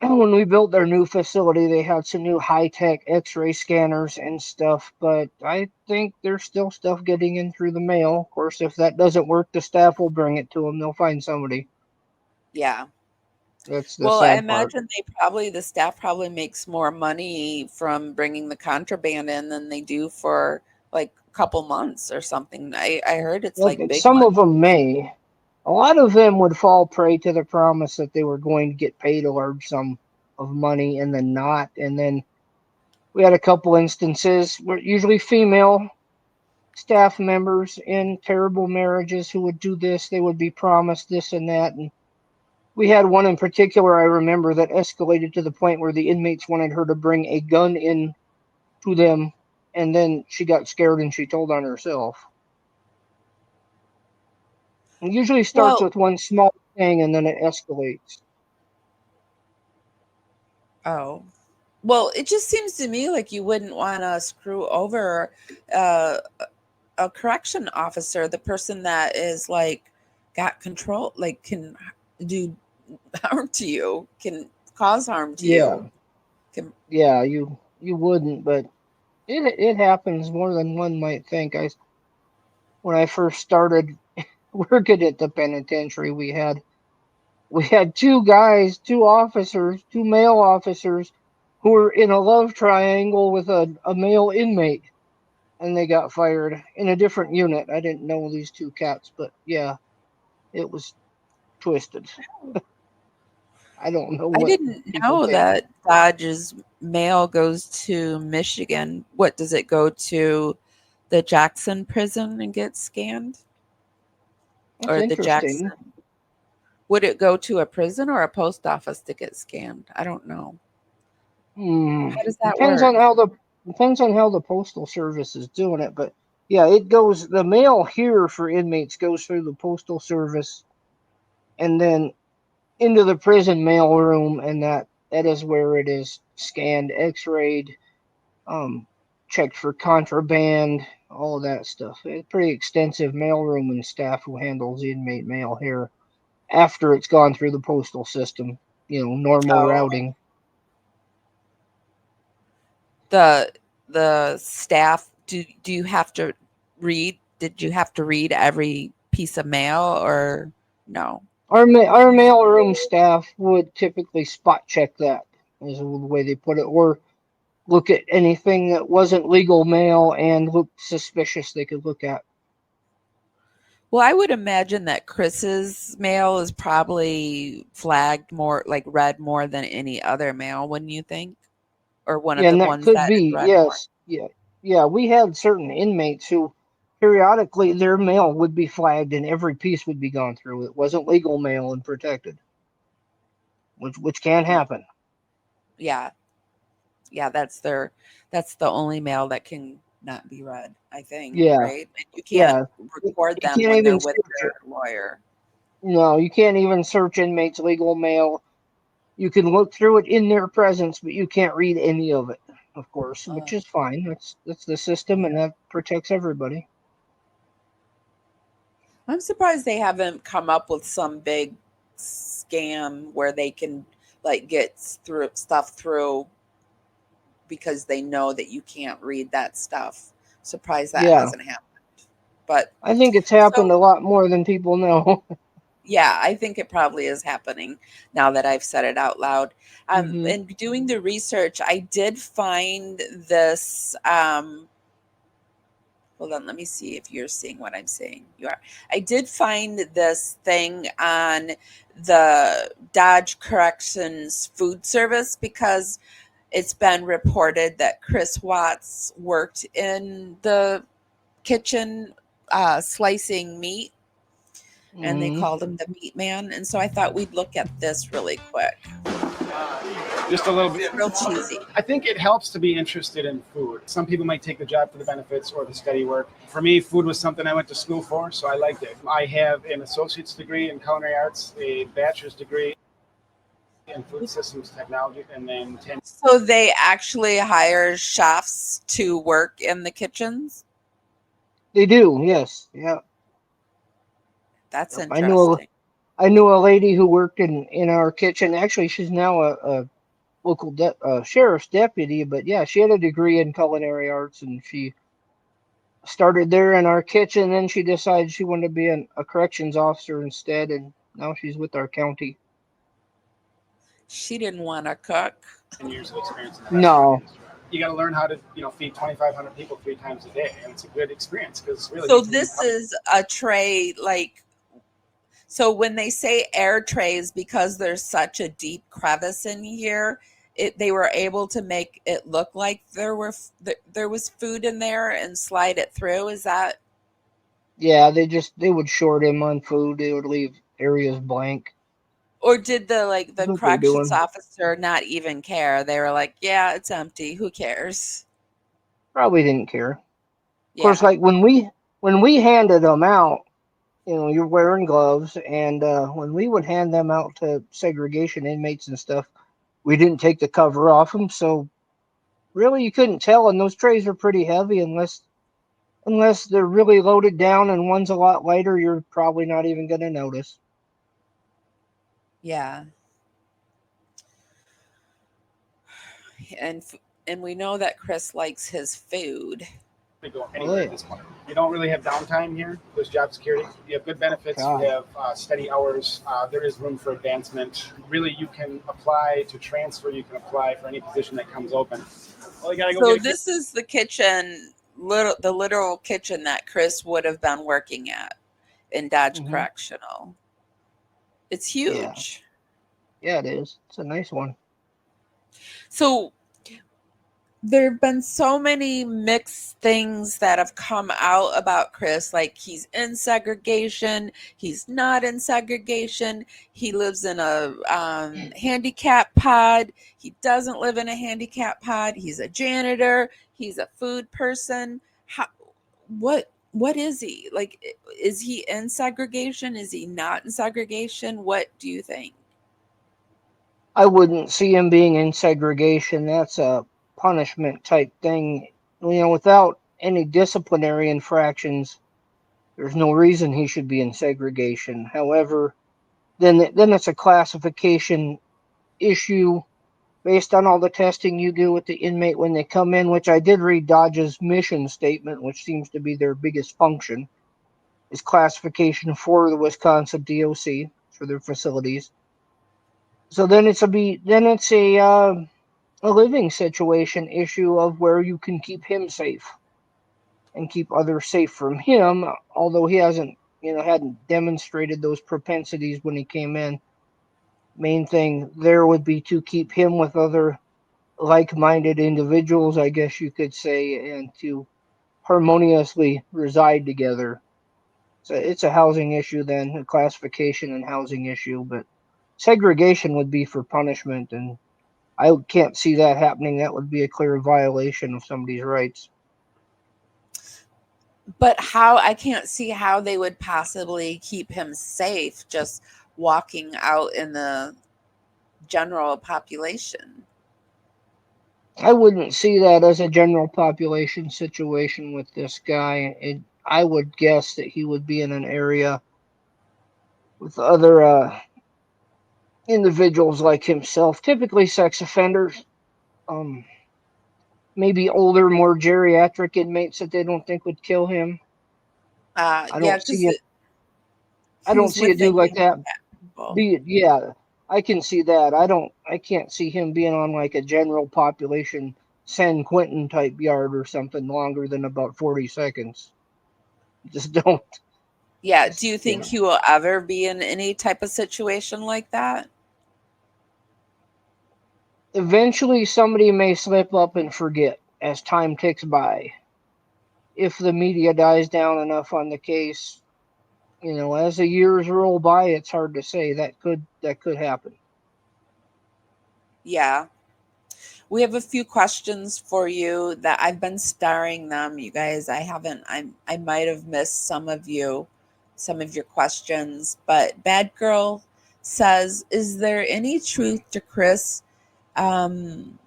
when we built their new facility, they had some new high-tech X-ray scanners and stuff, but I think there's still stuff getting in through the mail. Of course, if that doesn't work, the staff will bring it to them. They'll find somebody. Yeah. That's the Well, I sad part. imagine the staff probably makes more money from bringing the contraband in than they do for like a couple months or something. I heard it's Well, like big some money. of them may. A lot of them would fall prey to the promise that they were going to get paid a large sum of money and then not. And then we had a couple instances where usually female staff members in terrible marriages who would do this. They would be promised this and that. And we had one in particular I remember that escalated to the point where the inmates wanted her to bring a gun in to them. And then she got scared and she told on herself. It usually starts Well, with one small thing and then it escalates. oh. Well, it just seems to me like you wouldn't want to screw over uh, a correction officer, the person that is like got control, like can do harm to you, can cause harm to Yeah, you. Can, yeah, you wouldn't, but it happens more than one might think. When I first started working at the penitentiary, we had two officers, two male officers, who were in a love triangle with a male inmate, and they got fired in a different unit. I didn't know these two cats, but yeah, it was twisted. I don't know I what didn't people know think. that Dodge's mail goes to Michigan. What does it go to the Jackson prison and get scanned? That's Or the interesting. Jackson? Would it go to a prison or a post office to get scanned? I don't know. Hmm. How does that Depends on work? how the postal service is doing it, but yeah, it goes. The mail here for inmates goes through the postal service, and then into the prison mail room, and that is where it is scanned, X-rayed, um, checked for contraband, all of that stuff. It's a pretty extensive mail room and staff who handles inmate mail here after it's gone through the postal system. Normal Oh, routing. the the staff, do you have to read? Did you have to read every piece of mail or no? Our mailroom staff would typically spot check that, is the way they put it, or look at anything that wasn't legal mail and looked suspicious they could look at. Well, I would imagine that Chris's mail is probably flagged more, like read more than any other mail, wouldn't you think? Or one of Yeah, the and that ones could that is be, read more. yes. Yeah. Yeah, we had certain inmates who periodically their mail would be flagged and every piece would be gone through. It wasn't legal mail and protected, which can Mhm. happen. Yeah. Yeah, that's the only mail that can not be read, I think, Yeah, right? And you can't yeah. record You them can't when they're even with search their it. lawyer. No, you can't even search inmates' legal mail. You can look through it in their presence, but you can't read any of it, of course, which is fine. That's the system, and that protects everybody. I'm surprised they haven't come up with some big scam where they can like get through stuff through because they know that you can't read that stuff. Surprised that Yeah, hasn't happened. But I think it's happened a so lot more than people know. yeah, I think it probably is happening now that I've said it out loud. Hmm. In doing the research, I did find this. Hold on, let me see if you're seeing what I'm saying. You are. I did find this thing on the Dodge Corrections food service because it's been reported that Chris Watts worked in the kitchen slicing meat, and they Hmm. called him the meat man. And so I thought we'd look at this really quick. Just a little It's bit. real cheesy. I think it helps to be interested in food. Some people might take the job for the benefits or the steady work. For me, food was something I went to school for, so I liked it. I have an associate's degree in culinary arts, a bachelor's degree in food systems technology, and then 10. So they actually hire chefs to work in the kitchens? They do, yes, yeah. That's Yep. interesting. I knew a lady who worked in our kitchen. Actually, she's now a local sheriff's deputy, but yeah, she had a degree in culinary arts, and she started there in our kitchen. Then she decided she wanted to be a corrections officer instead, and now she's with our county. She didn't want to cook. 10 years of experience in the restaurant No, industry. You got to learn how to, feed 2,500 people 3 times a day, and it's a good experience because really. So this is a tray like so when they say air trays because there's such a deep crevice in here, they were able to make it look like there was food in there and slide it through. Is that yeah, they would short him on food. They would leave areas blank. or did That's the what they're corrections doing. officer not even care? They were like, "Yeah, it's empty. Who cares?" Probably didn't care. Of course, Yeah. like when we handed them out, you're wearing gloves, and when we would hand them out to segregation inmates and stuff, we didn't take the cover off them, so really you couldn't tell. And those trays are pretty heavy, unless they're really loaded down, and one's a lot lighter, you're probably not even going to notice. Yeah. And and we know that Chris likes his food. Go Oh anywhere yeah, at this point. You don't really have downtime here. There's job security. You have good benefits. God. You have steady hours. There is room for advancement. Really, you can apply to transfer. You can apply for any position that comes open. Well, you gotta go So get a this is the kitchen, the literal kitchen that Chris would have been working at in Dodge Hmm. Correctional. It's Yeah, huge. yeah, it is. It's a nice one. So there have been so many mixed things that have come out about Chris. Like he's in segregation, he's not in segregation. He lives in a handicap pod. He doesn't live in a handicap pod. He's a janitor. He's a food person. What is he like? Is he in segregation? Is he not in segregation? What do you think? I wouldn't see him being in segregation. That's a punishment type thing. Without any disciplinary infractions, there's no reason he should be in segregation. However, then it's a classification issue based on all the testing you do with the inmate when they come in, which I did read Dodge's mission statement, which seems to be their biggest function, is classification for the Wisconsin DOC for their facilities. So then it's a living situation issue of where you can keep him safe and keep others safe from him, although he hadn't demonstrated those propensities when he came in. Main thing there would be to keep him with other like-minded individuals, I guess you could say, and to harmoniously reside together. So it's a housing issue then, a classification and housing issue, but segregation would be for punishment, and I can't see that happening. That would be a clear violation of somebody's rights. But how, I can't see how they would possibly keep him safe just walking out in the general population. I wouldn't see that as a general population situation with this guy. I would guess that he would be in an area with other individuals like himself, typically sex offenders, um, maybe older, more geriatric inmates that they don't think would kill him. I Yeah, don't see because it. I don't he's see a with the dude like that. people. Yeah, I can see that. I can't see him being on like a general population San Quentin type yard or something longer than about 40 seconds. Just don't. Yeah, do you Yeah. think he will ever be in any type of situation like that? Eventually, somebody may slip up and forget as time ticks by. If the media dies down enough on the case, as the years roll by, it's hard to say. That could happen. Yeah. We have a few questions for you that I've been starring them, you guys. I might have missed some of your questions, but Bad Girl says, is there any truth to Chris um,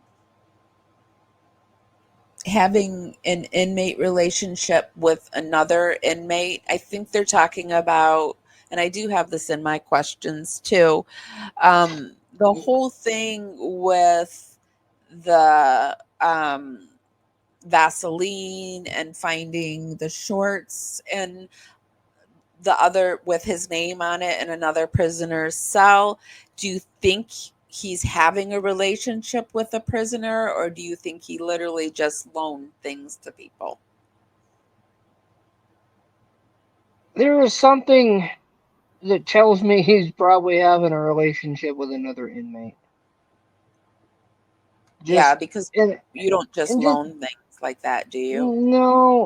having an inmate relationship with another inmate? I think they're talking about, and I do have this in my questions too, the whole thing with the Vaseline and finding the shorts and the other with his name on it in another prisoner's cell. Do you think he's having a relationship with a prisoner, or do you think he literally just loaned things to people? There is something that tells me he's probably having a relationship with another inmate. Yeah, Just because and you don't just and just loan things like that, do you?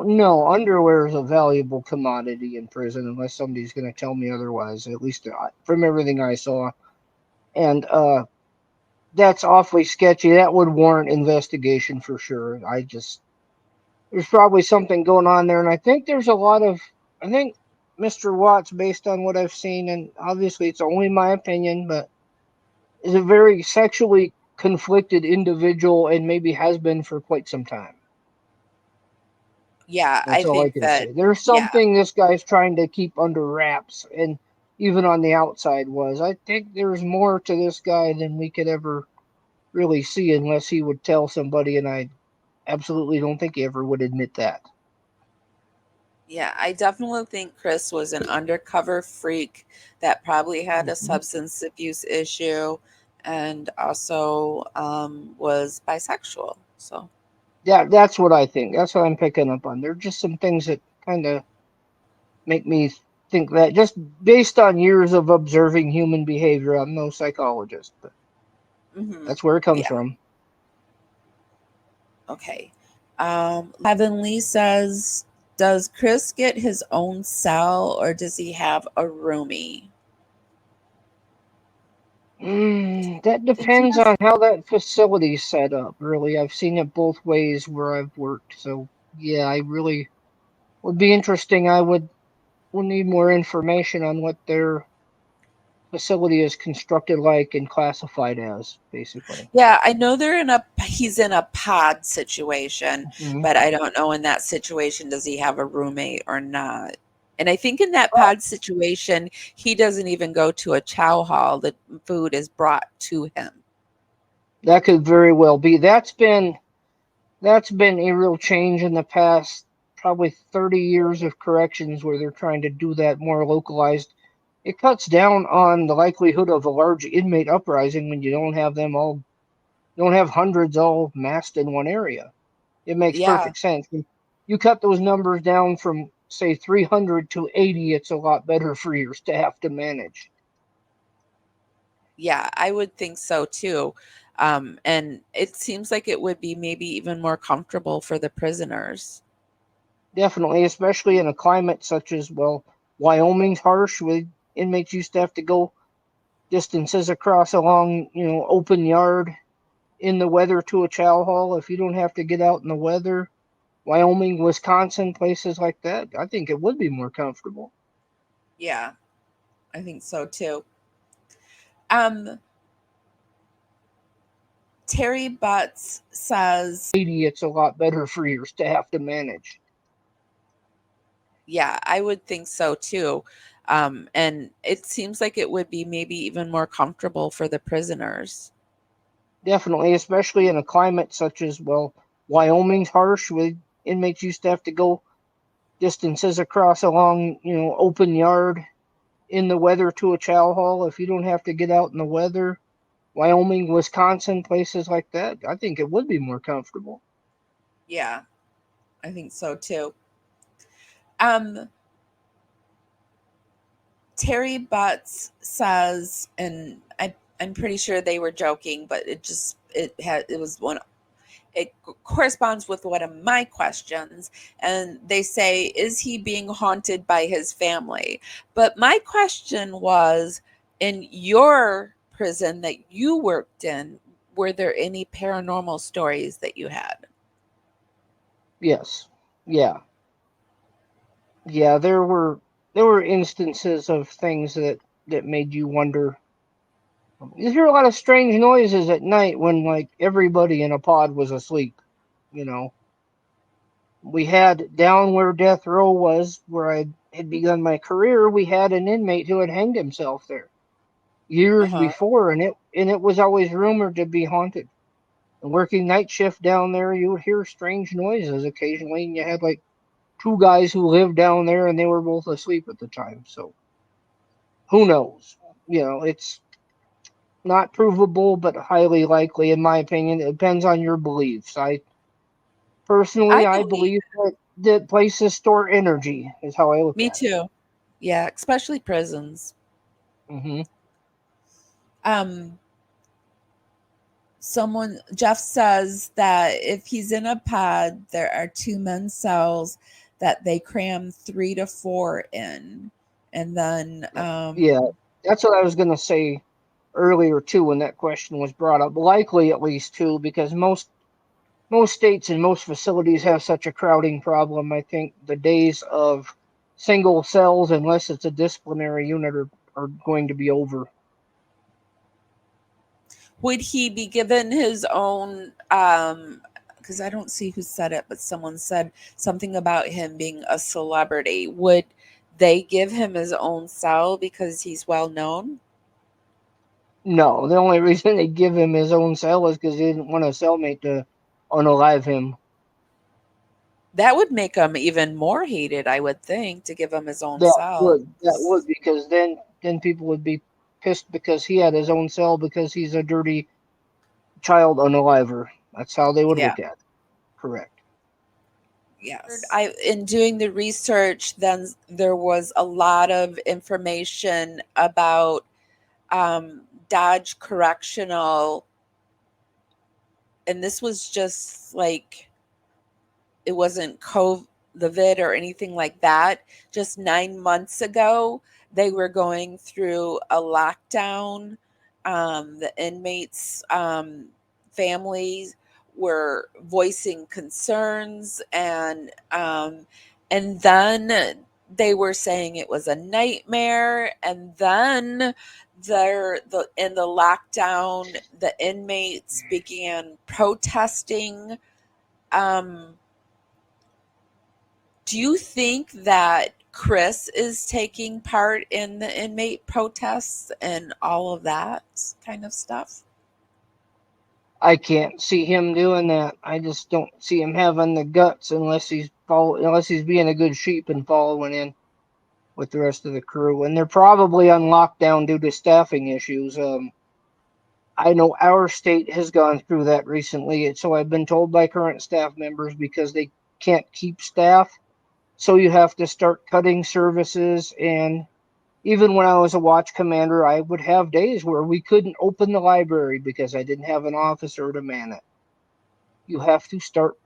no. Underwear is a valuable commodity in prison, unless somebody's going to tell me otherwise. At least from everything I saw, and that's awfully sketchy. That would warrant investigation for sure. There's probably something going on there, and I think there's a lot of. I think Mr. Watts, based on what I've seen, and obviously it's only my opinion, but is a very sexually conflicted individual and maybe has been for quite some time. Yeah, I That's all I think can that, say. There's yeah, something this guy's trying to keep under wraps, and even on the outside was. I think there's more to this guy than we could ever really see unless he would tell somebody, and I absolutely don't think he ever would admit that. yeah, I definitely think Chris was an undercover freak that probably had a Mhm. substance abuse issue and also was bisexual. So, Yeah, that's what I think. That's what I'm picking up on. There are just some things that kind of make me think that, just based on years of observing human behavior. I'm no psychologist, but mhm, that's where it comes yeah, from. okay. Heavenly says, does Chris get his own cell or does he have a roomie? That depends on how that facility's set up, really. I've seen it both ways where I've worked. So, yeah, I really would be interesting. Would need more information on what their facility is constructed like and classified as, basically. Yeah, I know he's in a pod situation, Mhm. but I don't know in that situation does he have a roommate or not. And I think in that Well, pod situation, he doesn't even go to a chow hall. The food is brought to him. that could very well be. That's been a real change in the past probably 30 years of corrections where they're trying to do that more localized. It cuts down on the likelihood of a large inmate uprising when you don't have hundreds all massed in one area. It makes Yeah, perfect sense. When you cut those numbers down from say 300 to 80, it's a lot better for your staff to manage. yeah, I would think so too. And it seems like it would be maybe even more comfortable for the prisoners. Definitely, especially in a climate such as, well, Wyoming's harsh with inmates used to have to go distances across a long, open yard in the weather to a chow hall. If you don't have to get out in the weather, Wyoming, Wisconsin, places like that, I think it would be more comfortable. Yeah, I think so too. Um, Terry Butts says, Maybe it's a lot better for your staff to manage. yeah, I would think so too. And it seems like it would be maybe even more comfortable for the prisoners. Definitely, especially in a climate such as, well, Wyoming's harsh with inmates used to have to go distances across a long, open yard in the weather to a chow hall. If you don't have to get out in the weather, Wyoming, Wisconsin, places like that, I think it would be more comfortable. Yeah, I think so too. Um, Terry Butts says, and I'm pretty sure they were joking, but it corresponds with one of my questions. And they say, is he being haunted by his family? But my question was, in your prison that you worked in, were there any paranormal stories that you had? Yes. Yeah. Yeah, there were instances of things that made you wonder. You hear a lot of strange noises at night when, like, everybody in a pod was asleep, you know. We had down where death row was, where I had begun my career, we had an inmate who had hanged himself there years Uh-huh. before, and it was always rumored to be haunted. And working night shift down there, you would hear strange noises occasionally, and you had like two guys who lived down there, and they were both asleep at the time. So who knows? It's not provable, but highly likely, in my opinion. It depends on your beliefs. I I believe. believe that places store energy, is how I look Me at it. too. Yeah, especially prisons. Hmm. Um, Jeff says that if he's in a pod, there are two men's cells that they cram 3 to 4 in. And then, Yeah, that's what I was going to say earlier too when that question was brought up. Likely at least two, because most states and most facilities have such a crowding problem. I think the days of single cells, unless it's a disciplinary unit, are going to be over. would he be given his own, because I don't see who said it, but someone said something about him being a celebrity. Would they give him his own cell because he's well known? No, the only reason they give him his own cell is because they didn't want a cellmate to unalive him. That would make him even more hated, I would think, to give him his own That cell. would because then people would be pissed because he had his own cell because he's a dirty child unaliver. That's how they would Yeah. look at it. Correct. Yes. In doing the research, then there was a lot of information about Dodge Correctional, and this was just like, it wasn't COVID or anything like that. Just 9 months ago, they were going through a lockdown. The inmates' families were voicing concerns, and then they were saying it was a nightmare. And then in the lockdown, the inmates began protesting. Um, do you think that Chris is taking part in the inmate protests and all of that kind of stuff? I can't see him doing that. I just don't see him having the guts unless he's being a good sheep and following in with the rest of the crew. And they're probably on lockdown due to staffing issues. I know our state has gone through that recently. So I've been told by current staff members, because they can't keep staff. So you have to start cutting services. And even when I was a watch commander, I would have days where we couldn't open the library because I didn't have an officer to man it. You have to start,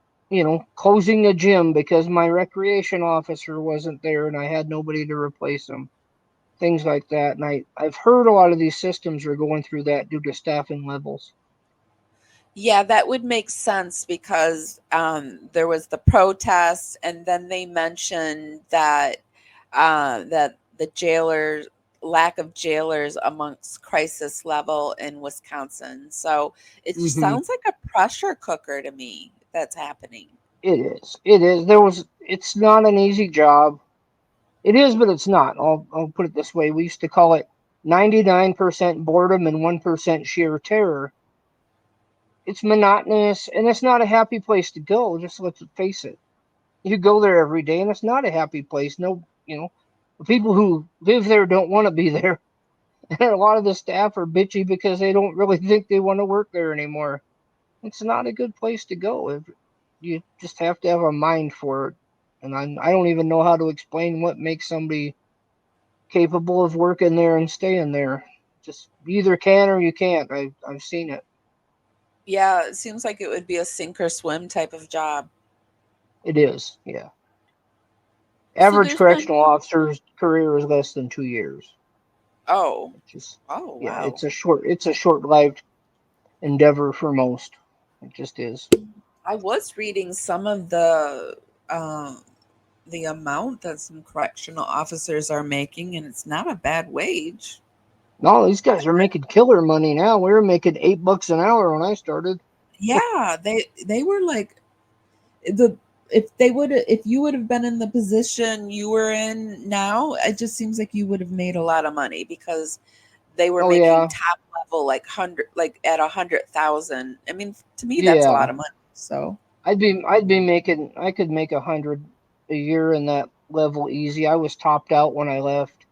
closing the gym because my recreation officer wasn't there and I had nobody to replace him. Things like that. And I've heard a lot of these systems are going through that due to staffing levels. Yeah, that would make sense because there was the protests, and then they mentioned that that the jailers lack of jailers amongst crisis level in Wisconsin. So it just Hmm. sounds like a pressure cooker to me that's happening. It is. It is. It's not an easy job. It is, but it's not. I'll put it this way. We used to call it 99% boredom and 1% sheer terror. It's monotonous, and it's not a happy place to go. Just let's face it. You go there every day, and it's not a happy place. No, the people who live there don't want to be there. And a lot of the staff are bitchy because they don't really think they want to work there anymore. It's not a good place to go. You just have to have a mind for it. And I don't even know how to explain what makes somebody capable of working there and staying there. Just you either can or you can't. I've seen it. Yeah, it seems like it would be a sink or swim type of job. It is, yeah. So Average there's been correctional officer's career is less than 2 years. oh Just oh yeah, wow. it's a short-lived endeavor for most. It just is. I was reading some of um the amount that some correctional officers are making, and it's not a bad wage. No, these guys are making killer money now. We were making $8 an hour when I started. Yeah, they were like the if you would have been in the position you were in now, it just seems like you would have made a lot of money because they were Oh making yeah, top level like 100 like at 100,000. I mean, to me that's a lot yeah. of money. So I'd be making I could make 100 a year in that level easy. I was topped out when I left.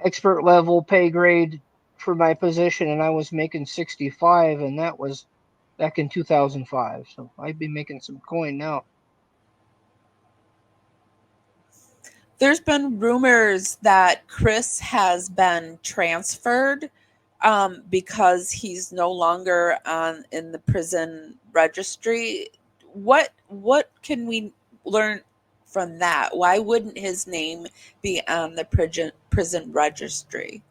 Expert level pay grade for my position, and I was making 65, and that was back in 2005. So I'd be making some coin now. there's been rumors that Chris has been transferred because he's no longer on in the prison registry. What can we learn from that? Why wouldn't his name be on the prison registry?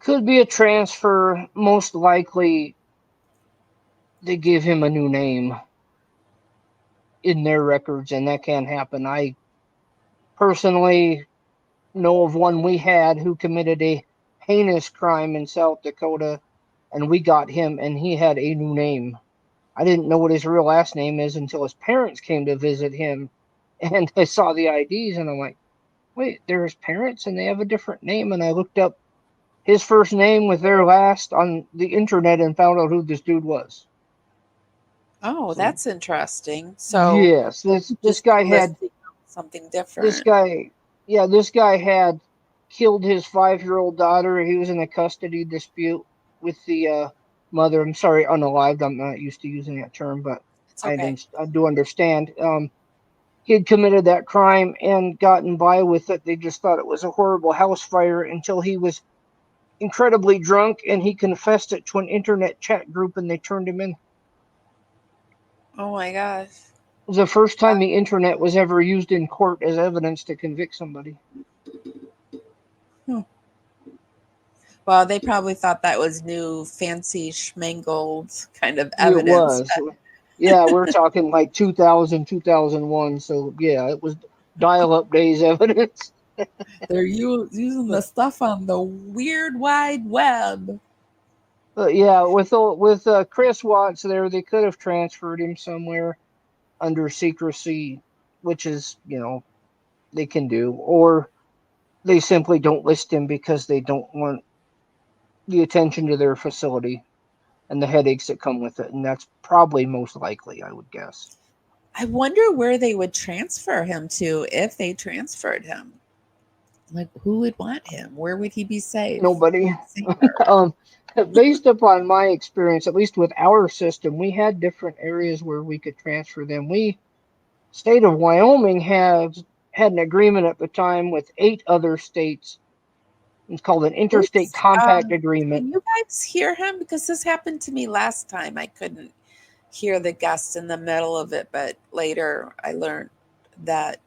Could be a transfer. Most likely, they give him a new name in their records, and that can happen. I personally know of one we had who committed a heinous crime in South Dakota, and we got him, and he had a new name. I didn't know what his real last name is until his parents came to visit him, and I saw the IDs, and I'm like, wait, they're his parents, and they have a different name. And I looked up his first name with their last on the internet and found out who this dude was. Oh, So that's interesting. So yes, they this could this just be guy had listing something this different. guy, yeah, this guy had killed his 5-year-old daughter. He was in a custody dispute with the mother. I'm sorry, unalived. I'm not used to using that term, but It's okay. I do understand. He had committed that crime and gotten by with it. They just thought it was a horrible house fire until he was incredibly drunk and he confessed it to an internet chat group and they turned him in. It Oh my gosh. was the first time the internet was ever used in court as evidence to convict somebody. Hmm. Well, they probably thought that was new, fancy, schmangled kind of It evidence. was. Yeah, we're talking like 2000, 2001. So, yeah, it was dial up days evidence. They're using the But, stuff on the weird wide web. but yeah, with Chris Watts there, they could have transferred him somewhere under secrecy, which is, they can do. Or they simply don't list him because they don't want the attention to their facility and the headaches that come with it. And that's probably most likely, I would guess. I wonder where they would transfer him to if they transferred him. Like, who would want him? Where would he be safe? Nobody. Safer. um, Based upon my experience, at least with our system, we had different areas where we could transfer them. State of Wyoming had an agreement at the time with 8 other states. It's called an interstate Oops. compact agreement. Can you guys hear him? Because this happened to me last time. I couldn't hear the guest in the middle of it, but later I learned that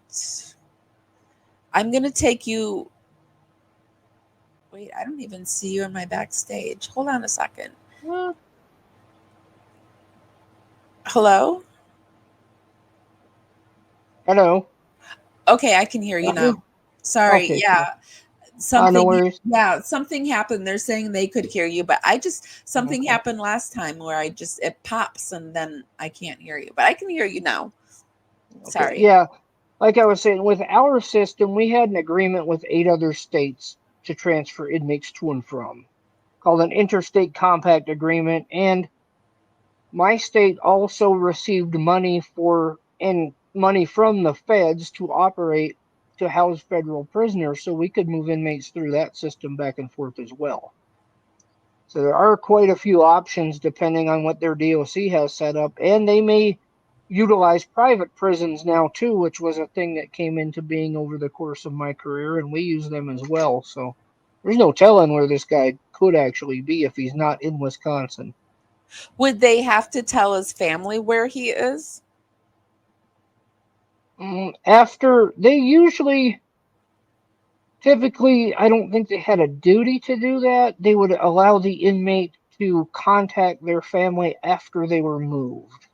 I'm going to take you. Wait, I don't even see you in my backstage. Hold on a second. What? Hello? Hello. Okay, I can hear you Okay. now. Sorry. Okay. Cool. Yeah. No Something worries. yeah, something happened. They're saying they could hear you, but something Okay. happened last time where it pops and then I can't hear you. But I can hear you now. Okay. Sorry. Yeah. Like I was saying, with our system, we had an agreement with 8 other states to transfer inmates to and from, called an interstate compact agreement. And my state also received money from the feds to operate to house federal prisoners, so we could move inmates through that system back and forth as well. So there are quite a few options depending on what their DOC has set up, and they may utilize private prisons now too, which was a thing that came into being over the course of my career, and we use them as well. So there's no telling where this guy could actually be if he's not in Wisconsin. Would they have to tell his family where he is? After they usually, typically, I don't think they had a duty to do that. They would allow the inmate to contact their family after they were moved,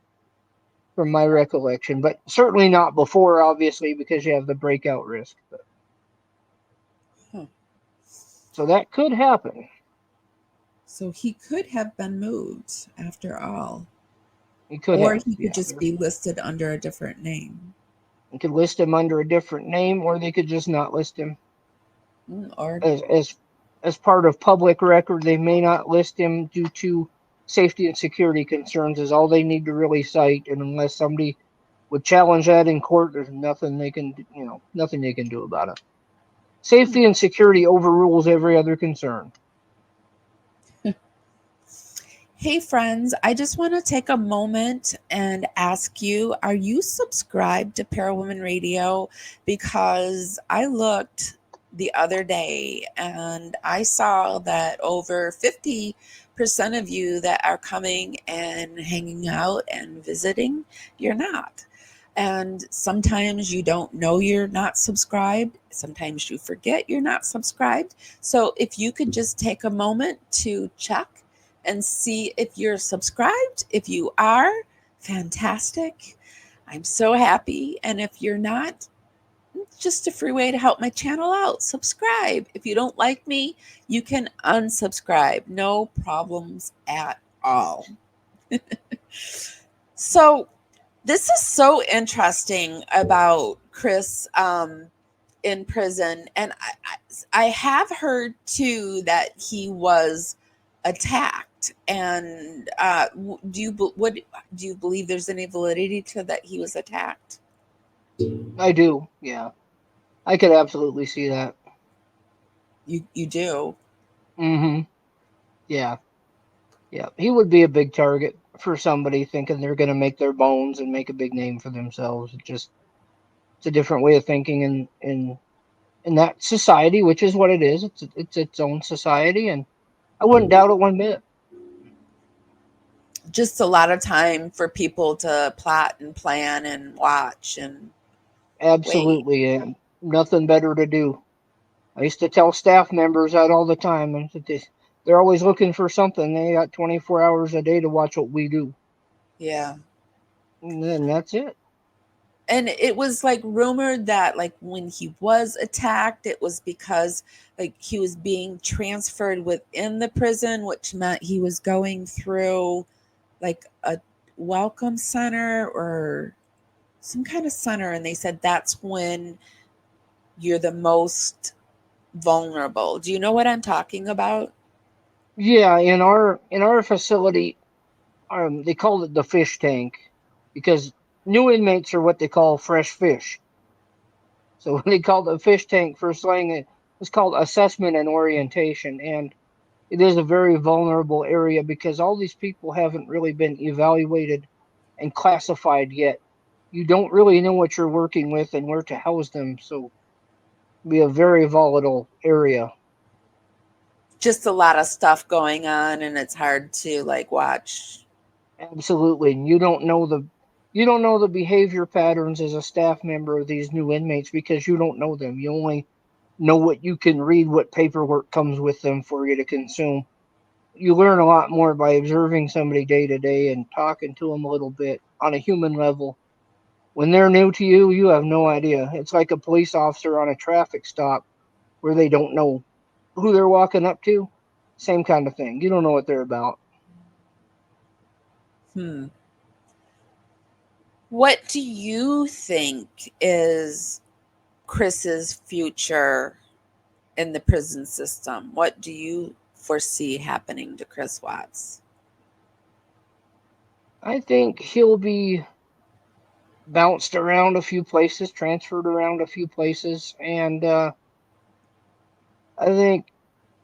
from my recollection, but certainly not before, obviously, because you have the breakout risk. Huh. So that could happen. So he could have been moved after all. He could Or have. he could Yeah. just be listed under a different name. You could list him under a different name, or they could just not list him Or as part of public record. They may not list him due to safety and security concerns. Is all they need to really cite, and unless somebody would challenge that in court, there's nothing they can do about it. Safety and security overrules every other concern. Hey friends, I just want to take a moment and ask you, are you subscribed to Parawomen Radio? Because I looked the other day and I saw that over 50% of you that are coming and hanging out and visiting, you're not. And sometimes you don't know you're not subscribed. Sometimes you forget you're not subscribed. So if you could just take a moment to check and see if you're subscribed. If you are, fantastic. I'm so happy. And if you're not, it's just a free way to help my channel out. Subscribe. If you don't like me, you can unsubscribe. No problems at all. So this is so interesting about Chris in prison. And I have heard too that he was attacked. And do you believe there's any validity to that he was attacked? I do, yeah. I could absolutely see that. You do? Mm-hmm. Yeah. Yeah. He would be a big target for somebody thinking they're going to make their bones and make a big name for themselves. It's a different way of thinking in that society, which is what it is. It's its own society, and I wouldn't doubt it one bit. Just a lot of time for people to plot and plan and watch and Absolutely, wait. and nothing better to do. I used to tell staff members that all the time, and they're always looking for something. They got 24 hours a day to watch what we do. Yeah. And then that's it. And it was like rumored that like when he was attacked, it was because like he was being transferred within the prison, which meant he was going through like a welcome center or some kind of center. And they said that's when you're the most vulnerable. Do you know what I'm talking about? Yeah, in our facility, they called it the fish tank because new inmates are what they call fresh fish. So they called the fish tank for slang. It was called assessment and orientation, and it is a very vulnerable area because all these people haven't really been evaluated and classified yet. You don't really know what you're working with and where to house them, so it'll be a very volatile area. Just a lot of stuff going on and it's hard to like watch. Absolutely. And you don't know the behavior patterns as a staff member of these new inmates because you don't know them. You only know what you can read, what paperwork comes with them for you to consume. you learn a lot more by observing somebody day to day and talking to them a little bit on a human level. When they're new to you, you have no idea. It's like a police officer on a traffic stop where they don't know who they're walking up to. Same kind of thing. You don't know what they're about. What do you think is Chris's future in the prison system? What do you foresee happening to Chris Watts? I think he'll be bounced around a few places, transferred around a few places, and I think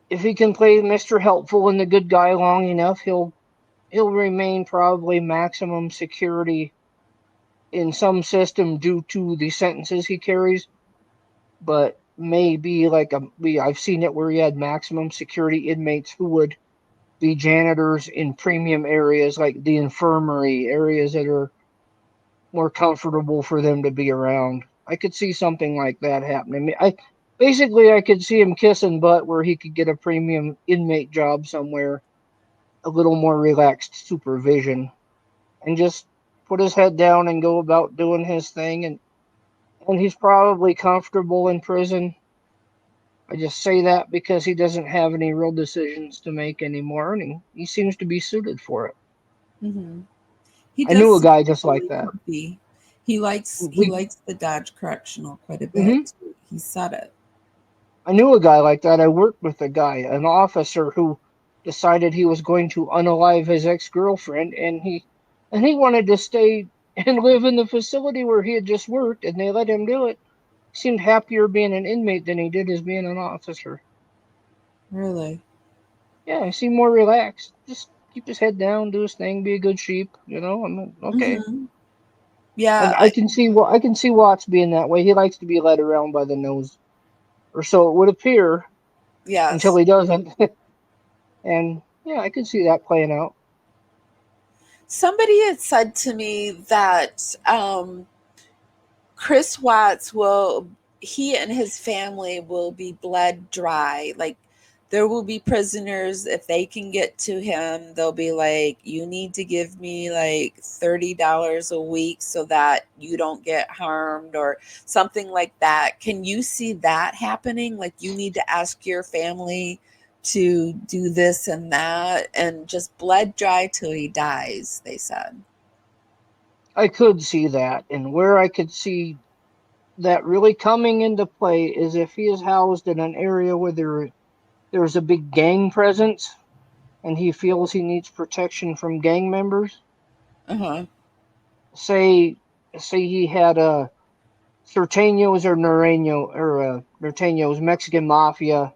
if he can play Mr. Helpful and the good guy long enough, he'll remain probably maximum security in some system due to the sentences he carries, but maybe like I've seen it where he had maximum security inmates who would be janitors in premium areas like the infirmary, areas that are more comfortable for them to be around. I could see something like that happening. I could see him kissing butt where he could get a premium inmate job somewhere, a little more relaxed supervision, and just put his head down and go about doing his thing. And he's probably comfortable in prison. I just say that because he doesn't have any real decisions to make anymore, and he seems to be suited for it. Mm-hmm. He I knew a does guy just seem like really that. comfy. He likes the Dodge Correctional quite a bit. Mm-hmm. He said it. I knew a guy like that. I worked with a guy, an officer who decided he was going to unalive his ex-girlfriend, and he wanted to stay and live in the facility where he had just worked, and they let him do it. He seemed happier being an inmate than he did as being an officer. Really? Yeah, he seemed more relaxed. Just keep his head down, do his thing, be a good sheep. I'm okay. Mm-hmm. Yeah, I can see Watts being that way. He likes to be led around by the nose, or so it would appear, until yes. he doesn't. And yeah, I could see that playing out. Somebody had said to me that Chris Watts he and his family will be bled dry. Like, there will be prisoners, if they can get to him, they'll be like, you need to give me like $30 a week so that you don't get harmed or something like that. Can you see that happening? Like, you need to ask your family to do this and that, and just bled dry till he dies, they said. I could see that. And where I could see that really coming into play is if he is housed in an area where there's a big gang presence and he feels he needs protection from gang members. Uh-huh. Say he had a Norteños Mexican mafia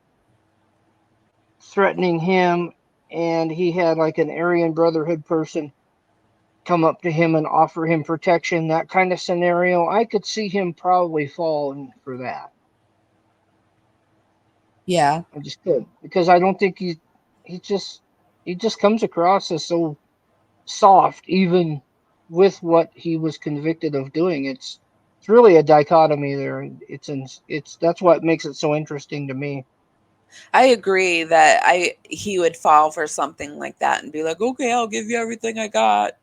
threatening him, and he had like an Aryan Brotherhood person come up to him and offer him protection, that kind of scenario. I could see him probably falling for that. Yeah. I just could, because I don't think he just comes across as so soft, even with what he was convicted of doing. It's really a dichotomy there. It's that's what makes it so interesting to me. I agree that he would fall for something like that and be like, okay, I'll give you everything I got.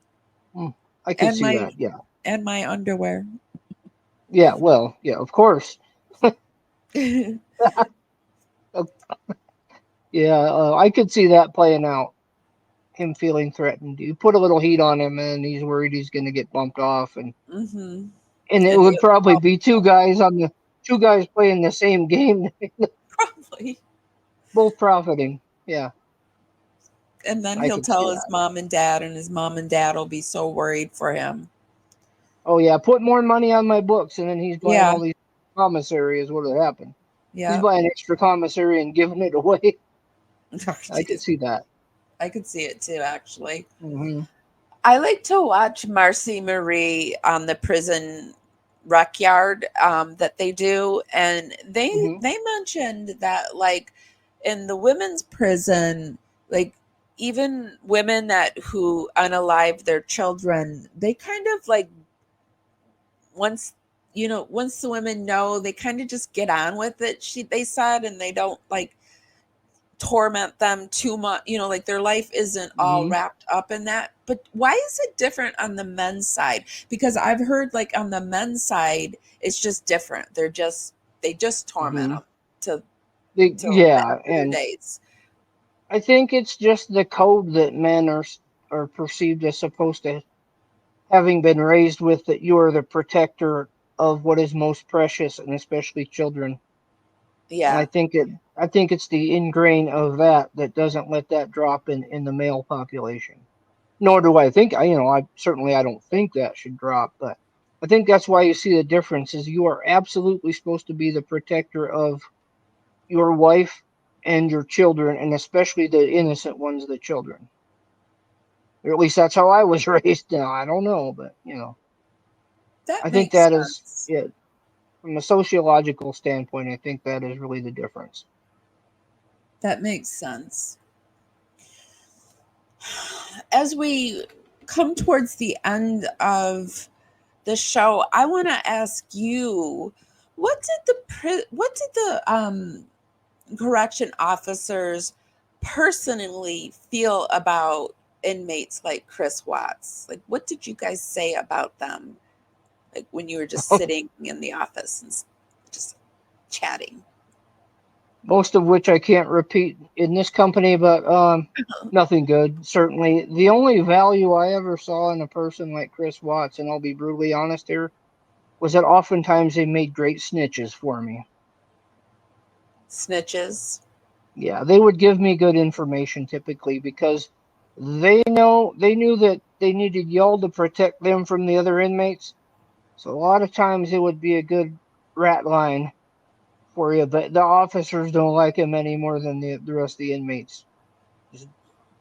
I could see that, yeah. And my underwear. Yeah, well, yeah, of course. Yeah, I could see that playing out. Him feeling threatened. You put a little heat on him, and he's worried he's going to get bumped off, and Mm-hmm. it would probably be two guys playing the same game, Probably. both profiting. Yeah. And then I he'll could see tell his that. mom and dad, and his mom and dad will be so worried for him. Oh yeah, put more money on my books, and then he's buying all these commissary is what would happen. Yeah. He's buying extra commissary and giving it away. I could see that. I could see it too, actually. Mm-hmm. I like to watch Marcy Marie on the prison rec yard that they do, and they mentioned that, like, in the women's prison, like, even women who unalive their children, they kind of like, once the women know, they kind of just get on with it. They said, and they don't like torment them too much, like their life isn't all wrapped up in that. But why is it different on the men's side? Because I've heard like on the men's side it's just different. They just torment them till Yeah, their and days. I think it's just the code that men are perceived as supposed to, having been raised with, that you are the protector of what is most precious, and especially children. And Yeah. I think it's the ingrain of that doesn't let that drop in the male population. Nor do I think I don't think that should drop, but I think that's why you see the difference is you are absolutely supposed to be the protector of your wife and your children, and especially the innocent ones, the children. Or at least that's how I was raised. Now I don't know, but That I think makes that is sense. it. From a sociological standpoint, I think that is really the difference. That makes sense. As we come towards the end of the show, I want to ask you, what did the correction officers personally feel about inmates like Chris Watts? Like, what did you guys say about them? Like when you were just sitting in the office and just chatting. Most of which I can't repeat in this company, but nothing good. Certainly, the only value I ever saw in a person like Chris Watts, and I'll be brutally honest here, was that oftentimes they made great snitches for me. Snitches. Yeah, they would give me good information typically because they knew that they needed y'all to protect them from the other inmates. So a lot of times it would be a good rat line for you, but the officers don't like him any more than the rest of the inmates. Just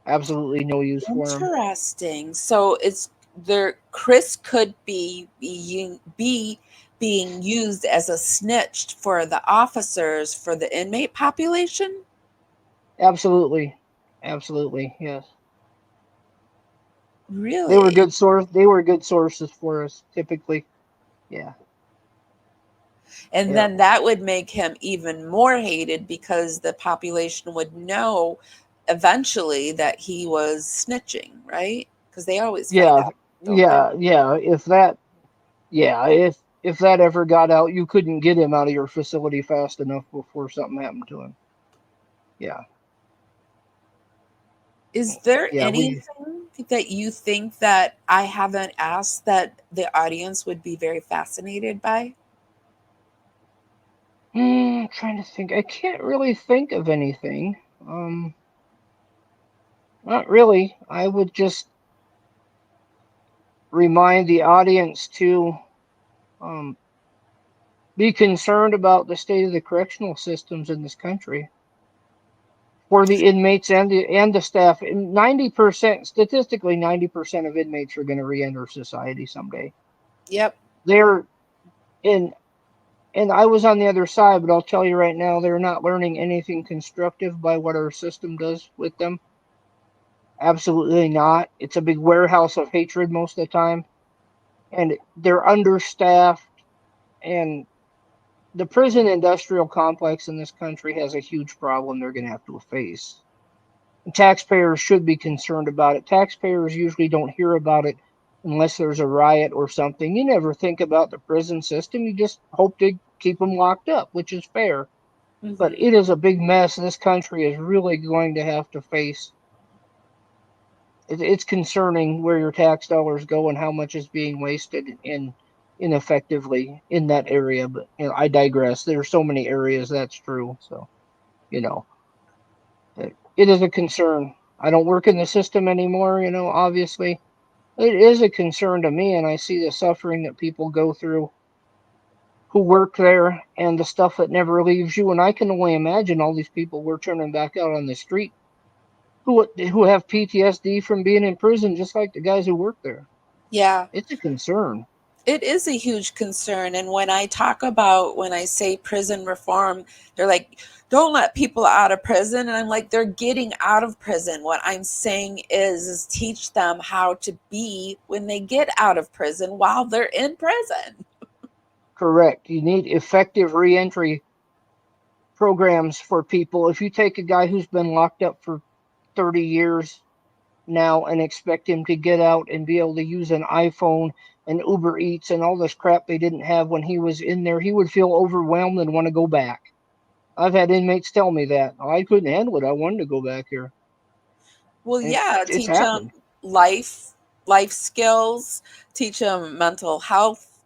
absolutely no use for him. Interesting. So it's there. Chris could be being used as a snitch for the officers for the inmate population. Absolutely, absolutely, yes. They were Really? good source. They were good sources for us typically. Yeah, And yeah, then that would make him even more hated because the population would know eventually that he was snitching, right? Because they always find yeah, out, don't they? yeah. If that ever got out, you couldn't get him out of your facility fast enough before something happened to him. Yeah, Is there yeah. anything that you think that I haven't asked that the audience would be very fascinated by? Trying to think. I can't really think of anything. Not really. I would just remind the audience to um, be concerned about the state of the correctional systems in this country for the inmates and the staff. 90%, statistically, 90% of inmates are going to re-enter society someday. Yep. They're in, and I was on the other side, but I'll tell you right now, they're not learning anything constructive by what our system does with them. Absolutely not. It's a big warehouse of hatred most of the time, and they're understaffed. And the prison industrial complex in this country has a huge problem they're going to have to face. And taxpayers should be concerned about it. Taxpayers usually don't hear about it unless there's a riot or something. You never think about the prison system. You just hope to keep them locked up, which is fair. But Mm-hmm. it is a big mess. This country is really going to have to face. It's concerning where your tax dollars go and how much is being wasted ineffectively in that area. But I digress. There are so many areas that's true. So you know, it is a concern. I don't work in the system anymore. Obviously, it is a concern to me, and I see the suffering that people go through who work there and the stuff that never leaves you. And I can only imagine all these people we're turning back out on the street who have PTSD from being in prison, just like the guys who work there. Yeah. It's a concern. It is a huge concern. And when I say prison reform, they're like, don't let people out of prison. And I'm like, they're getting out of prison. What I'm saying is teach them how to be when they get out of prison while they're in prison. Correct. You need effective reentry programs for people. If you take a guy who's been locked up for 30 years now and expect him to get out and be able to use an iPhone and Uber Eats and all this crap they didn't have when he was in there, he would feel overwhelmed and want to go back. I've had inmates tell me that. Oh, I couldn't handle it. I wanted to go back here. Well, And yeah, it's teach happened. them life skills, teach them mental health,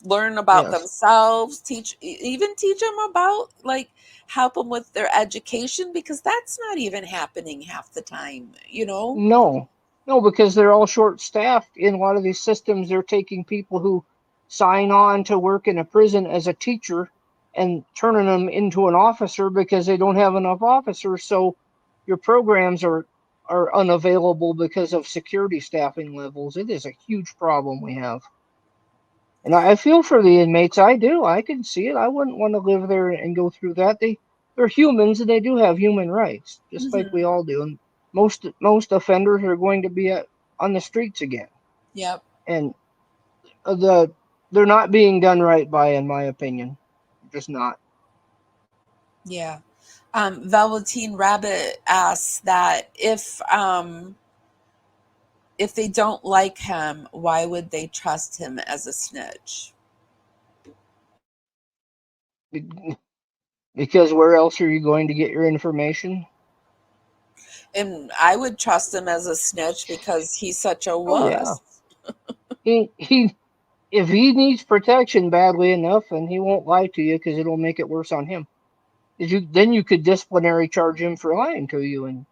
learn about Yes. themselves, even teach them about, like, help them with their education, because that's not even happening half the time, you know? No, because they're all short-staffed. In a lot of these systems, they're taking people who sign on to work in a prison as a teacher and turning them into an officer because they don't have enough officers. So your programs are unavailable because of security staffing levels. It is a huge problem we have. And I feel for the inmates. I do. I can see it. I wouldn't want to live there and go through that. They're humans and they do have human rights, just like we Mhm. all do. And most offenders are going to be on the streets again. Yep. And they're not being done right by, in my opinion. Just not. Yeah. Velveteen Rabbit asks that if they don't like him, why would they trust him as a snitch? Because where else are you going to get your information? And I would trust him as a snitch because he's such a Oh yeah. wuss. He if he needs protection badly enough, and he won't lie to you because it'll make it worse on him. Then you could disciplinary charge him for lying to you,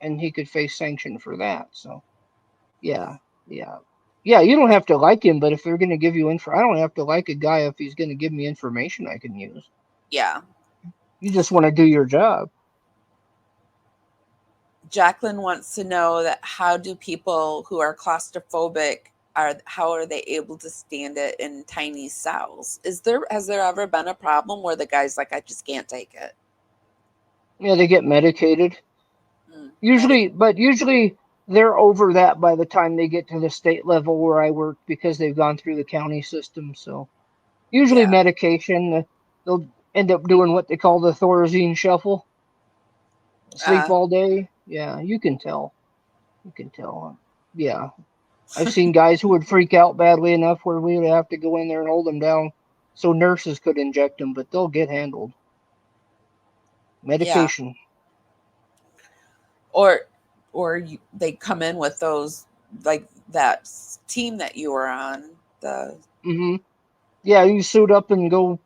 and he could face sanction for that. So yeah, yeah, yeah. You don't have to like him, but if they're going to give you info, I don't have to like a guy if he's going to give me information I can use. Yeah. You just want to do your job. Jacqueline wants to know that how do people who are claustrophobic how are they able to stand it in tiny cells? Has there ever been a problem where the guy's like, I just can't take it? Yeah, they get medicated. Usually they're over that by the time they get to the state level where I work because they've gone through the county system. So usually Yeah. medication, they'll end up doing what they call the Thorazine shuffle. Sleep all day. Yeah, you can tell. You can tell. Yeah. I've seen guys who would freak out badly enough where we would have to go in there and hold them down so nurses could inject them, but they'll get handled. Yeah. Medication. They come in with those, like that team that you were on. Yeah, you suit up and go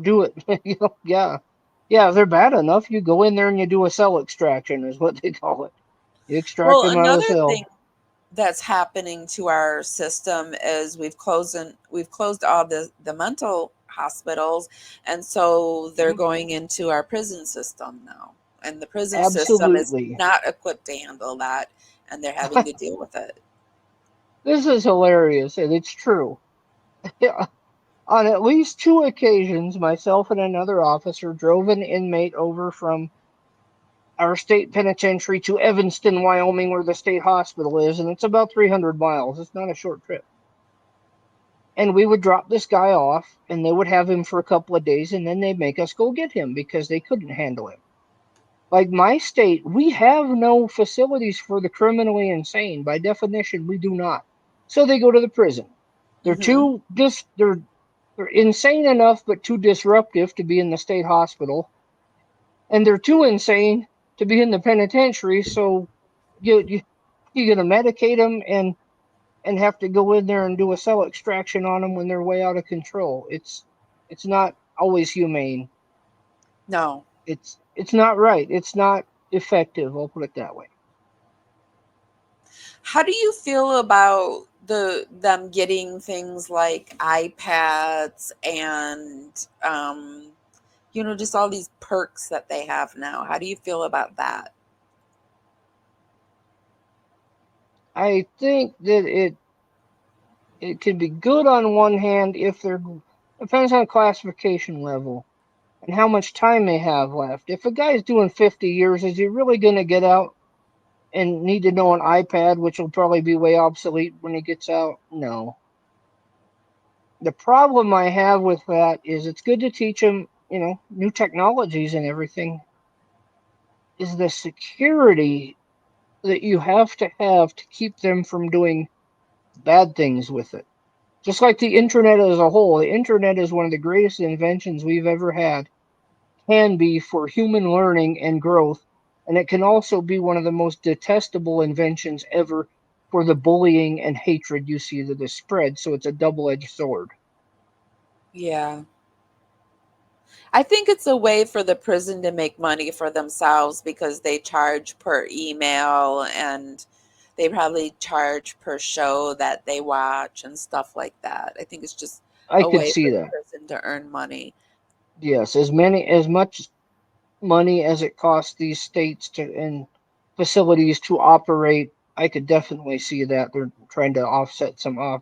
do it. Yeah. Yeah, if they're bad enough, you go in there and you do a cell extraction, is what they call it. You extract Well, them out of the another cell. thing that's happening to our system is we've closed all the mental hospitals, and so they're going into our prison system now, and the prison system is Absolutely. not equipped to handle that, and they're having to deal with it. This is hilarious, and it's true. Yeah. On at least 2 occasions, myself and another officer drove an inmate over from our state penitentiary to Evanston, Wyoming, where the state hospital is, and it's about 300 miles. It's not a short trip. And we would drop this guy off, and they would have him for a couple of days, and then they'd make us go get him because they couldn't handle him. Like my state, we have no facilities for the criminally insane. By definition, we do not. So they go to the prison. They're they're insane enough, but too disruptive to be in the state hospital, and they're too insane to be in the penitentiary. So you're gonna medicate them and have to go in there and do a cell extraction on them when they're way out of control. It's not always humane. No. It's not right. It's not effective. I'll put it that way. How do you feel about them getting things like iPads and just all these perks that they have now? How do you feel about that? I think that it can be good on one hand if they're depends on classification level and how much time they have left. If a guy's doing 50 years, is he really going to get out and need to know an iPad, which will probably be way obsolete when he gets out? No. The problem I have with that is it's good to teach him new technologies and everything, is the security that you have to keep them from doing bad things with it. Just like the internet as a whole, the internet is one of the greatest inventions we've ever had, can be for human learning and growth, and it can also be one of the most detestable inventions ever for the bullying and hatred you see that is spread. So it's a double-edged sword. Yeah. I think it's a way for the prison to make money for themselves because they charge per email and they probably charge per show that they watch and stuff like that. I think it's just I a could way see for the that. prison to earn money. Yes, as much money as it costs these states to and facilities to operate, I could definitely see that they're trying to offset some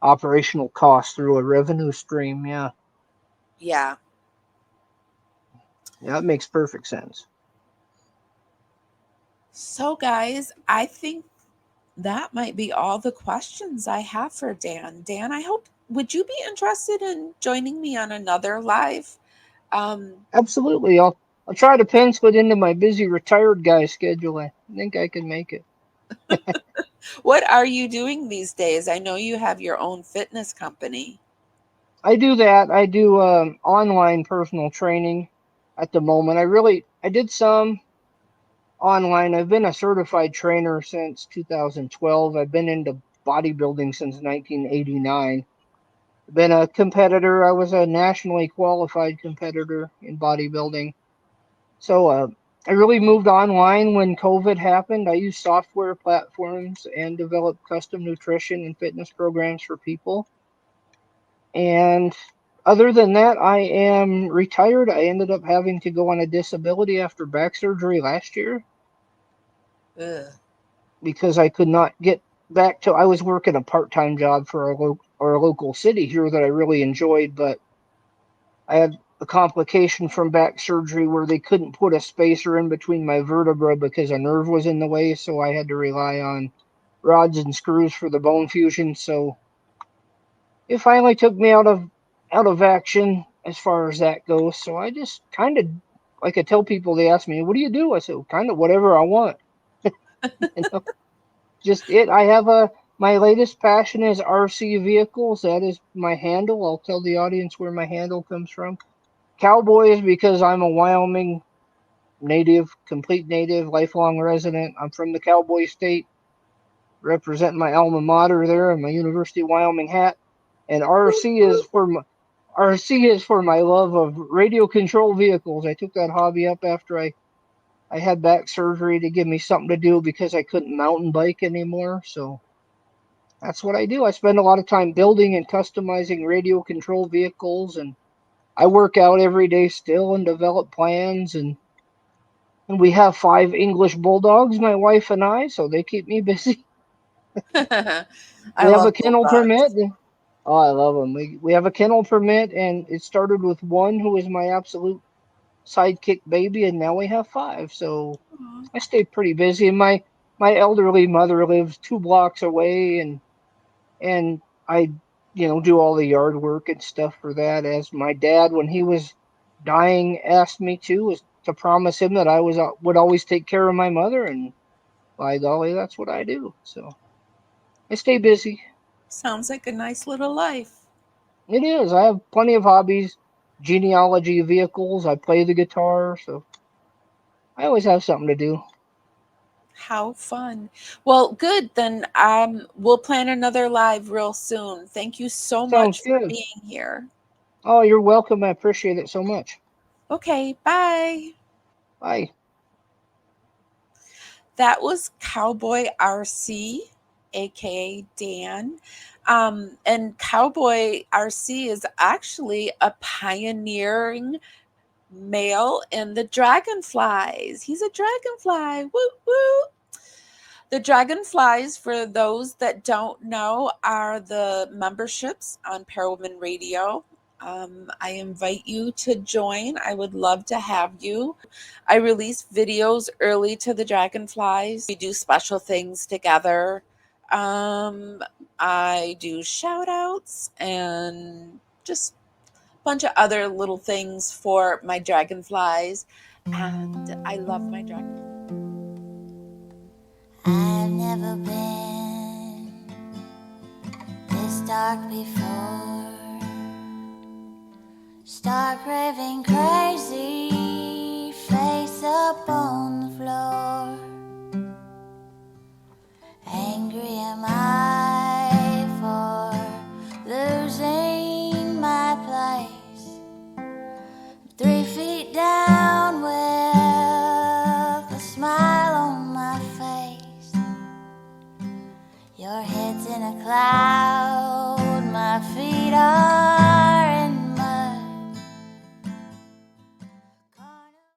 operational costs through a revenue stream. Yeah, Yeah. that makes perfect sense. So, guys, I think that might be all the questions I have for Dan. Dan, would you be interested in joining me on another live? Absolutely. I'll try to pencil it into my busy retired guy schedule. I think I can make it. What are you doing these days? I know you have your own fitness company. I do that. I do online personal training at the moment. I did some online. I've been a certified trainer since 2012. I've been into bodybuilding since 1989. Been a competitor. I was a nationally qualified competitor in bodybuilding. So I really moved online when COVID happened. I used software platforms and developed custom nutrition and fitness programs for people. And other than that, I am retired. I ended up having to go on a disability after back surgery last year Ugh. because I could not get back to. I was working a part-time job for a local city here that I really enjoyed, but I had a complication from back surgery where they couldn't put a spacer in between my vertebra because a nerve was in the way, so I had to rely on rods and screws for the bone fusion. So it finally took me out of action as far as that goes. So I just kind of, like, I tell people, they ask me, "What do you do?" I said, "Kind of whatever I want." You know, just it. I have my latest passion is RC vehicles. That is my handle. I'll tell the audience where my handle comes from. Cowboys, because I'm a Wyoming native, complete native, lifelong resident. I'm from the Cowboy State, representing my alma mater there and my University of Wyoming hat. And RC is for my love of radio control vehicles. I took that hobby up after I had back surgery to give me something to do because I couldn't mountain bike anymore. So that's what I do. I spend a lot of time building and customizing radio control vehicles, and I work out every day still and develop plans, and we have 5 English bulldogs, my wife and I, so they keep me busy. I We have a love kennel permit. bulldogs. Oh, I love them. We have a kennel permit, and it started with 1 who was my absolute sidekick baby, and now we have 5. So Aw. I stay pretty busy. And my elderly mother lives 2 blocks away, and I do all the yard work and stuff for that. As my dad, when he was dying, asked me was to promise him that I would always take care of my mother, and by golly, that's what I do. So I stay busy. Sounds like a nice little life. It is. I have plenty of hobbies, genealogy, vehicles. I play the guitar, so I always have something to do. How fun. Well, good. Then we'll plan another live real soon. Thank you so Sounds much for good. being here. Oh, you're welcome. I appreciate it so much. Okay, bye. Bye. That was Cowboy RC, aka Dan. And Cowboy RC is actually a pioneering male in the dragonflies. He's a dragonfly. Woo woo. The dragonflies, for those that don't know, are the memberships on Parawomenradio. I invite you to join. I would love to have you. I release videos early to the dragonflies. We do special things together. I do shout outs and just bunch of other little things for my dragonflies. And I love my dragon. I've never been this dark before. Start raving crazy, face up on the floor. Angry am I for losing my place. 3 feet down with a smile on my face. Your head's in a cloud, my feet are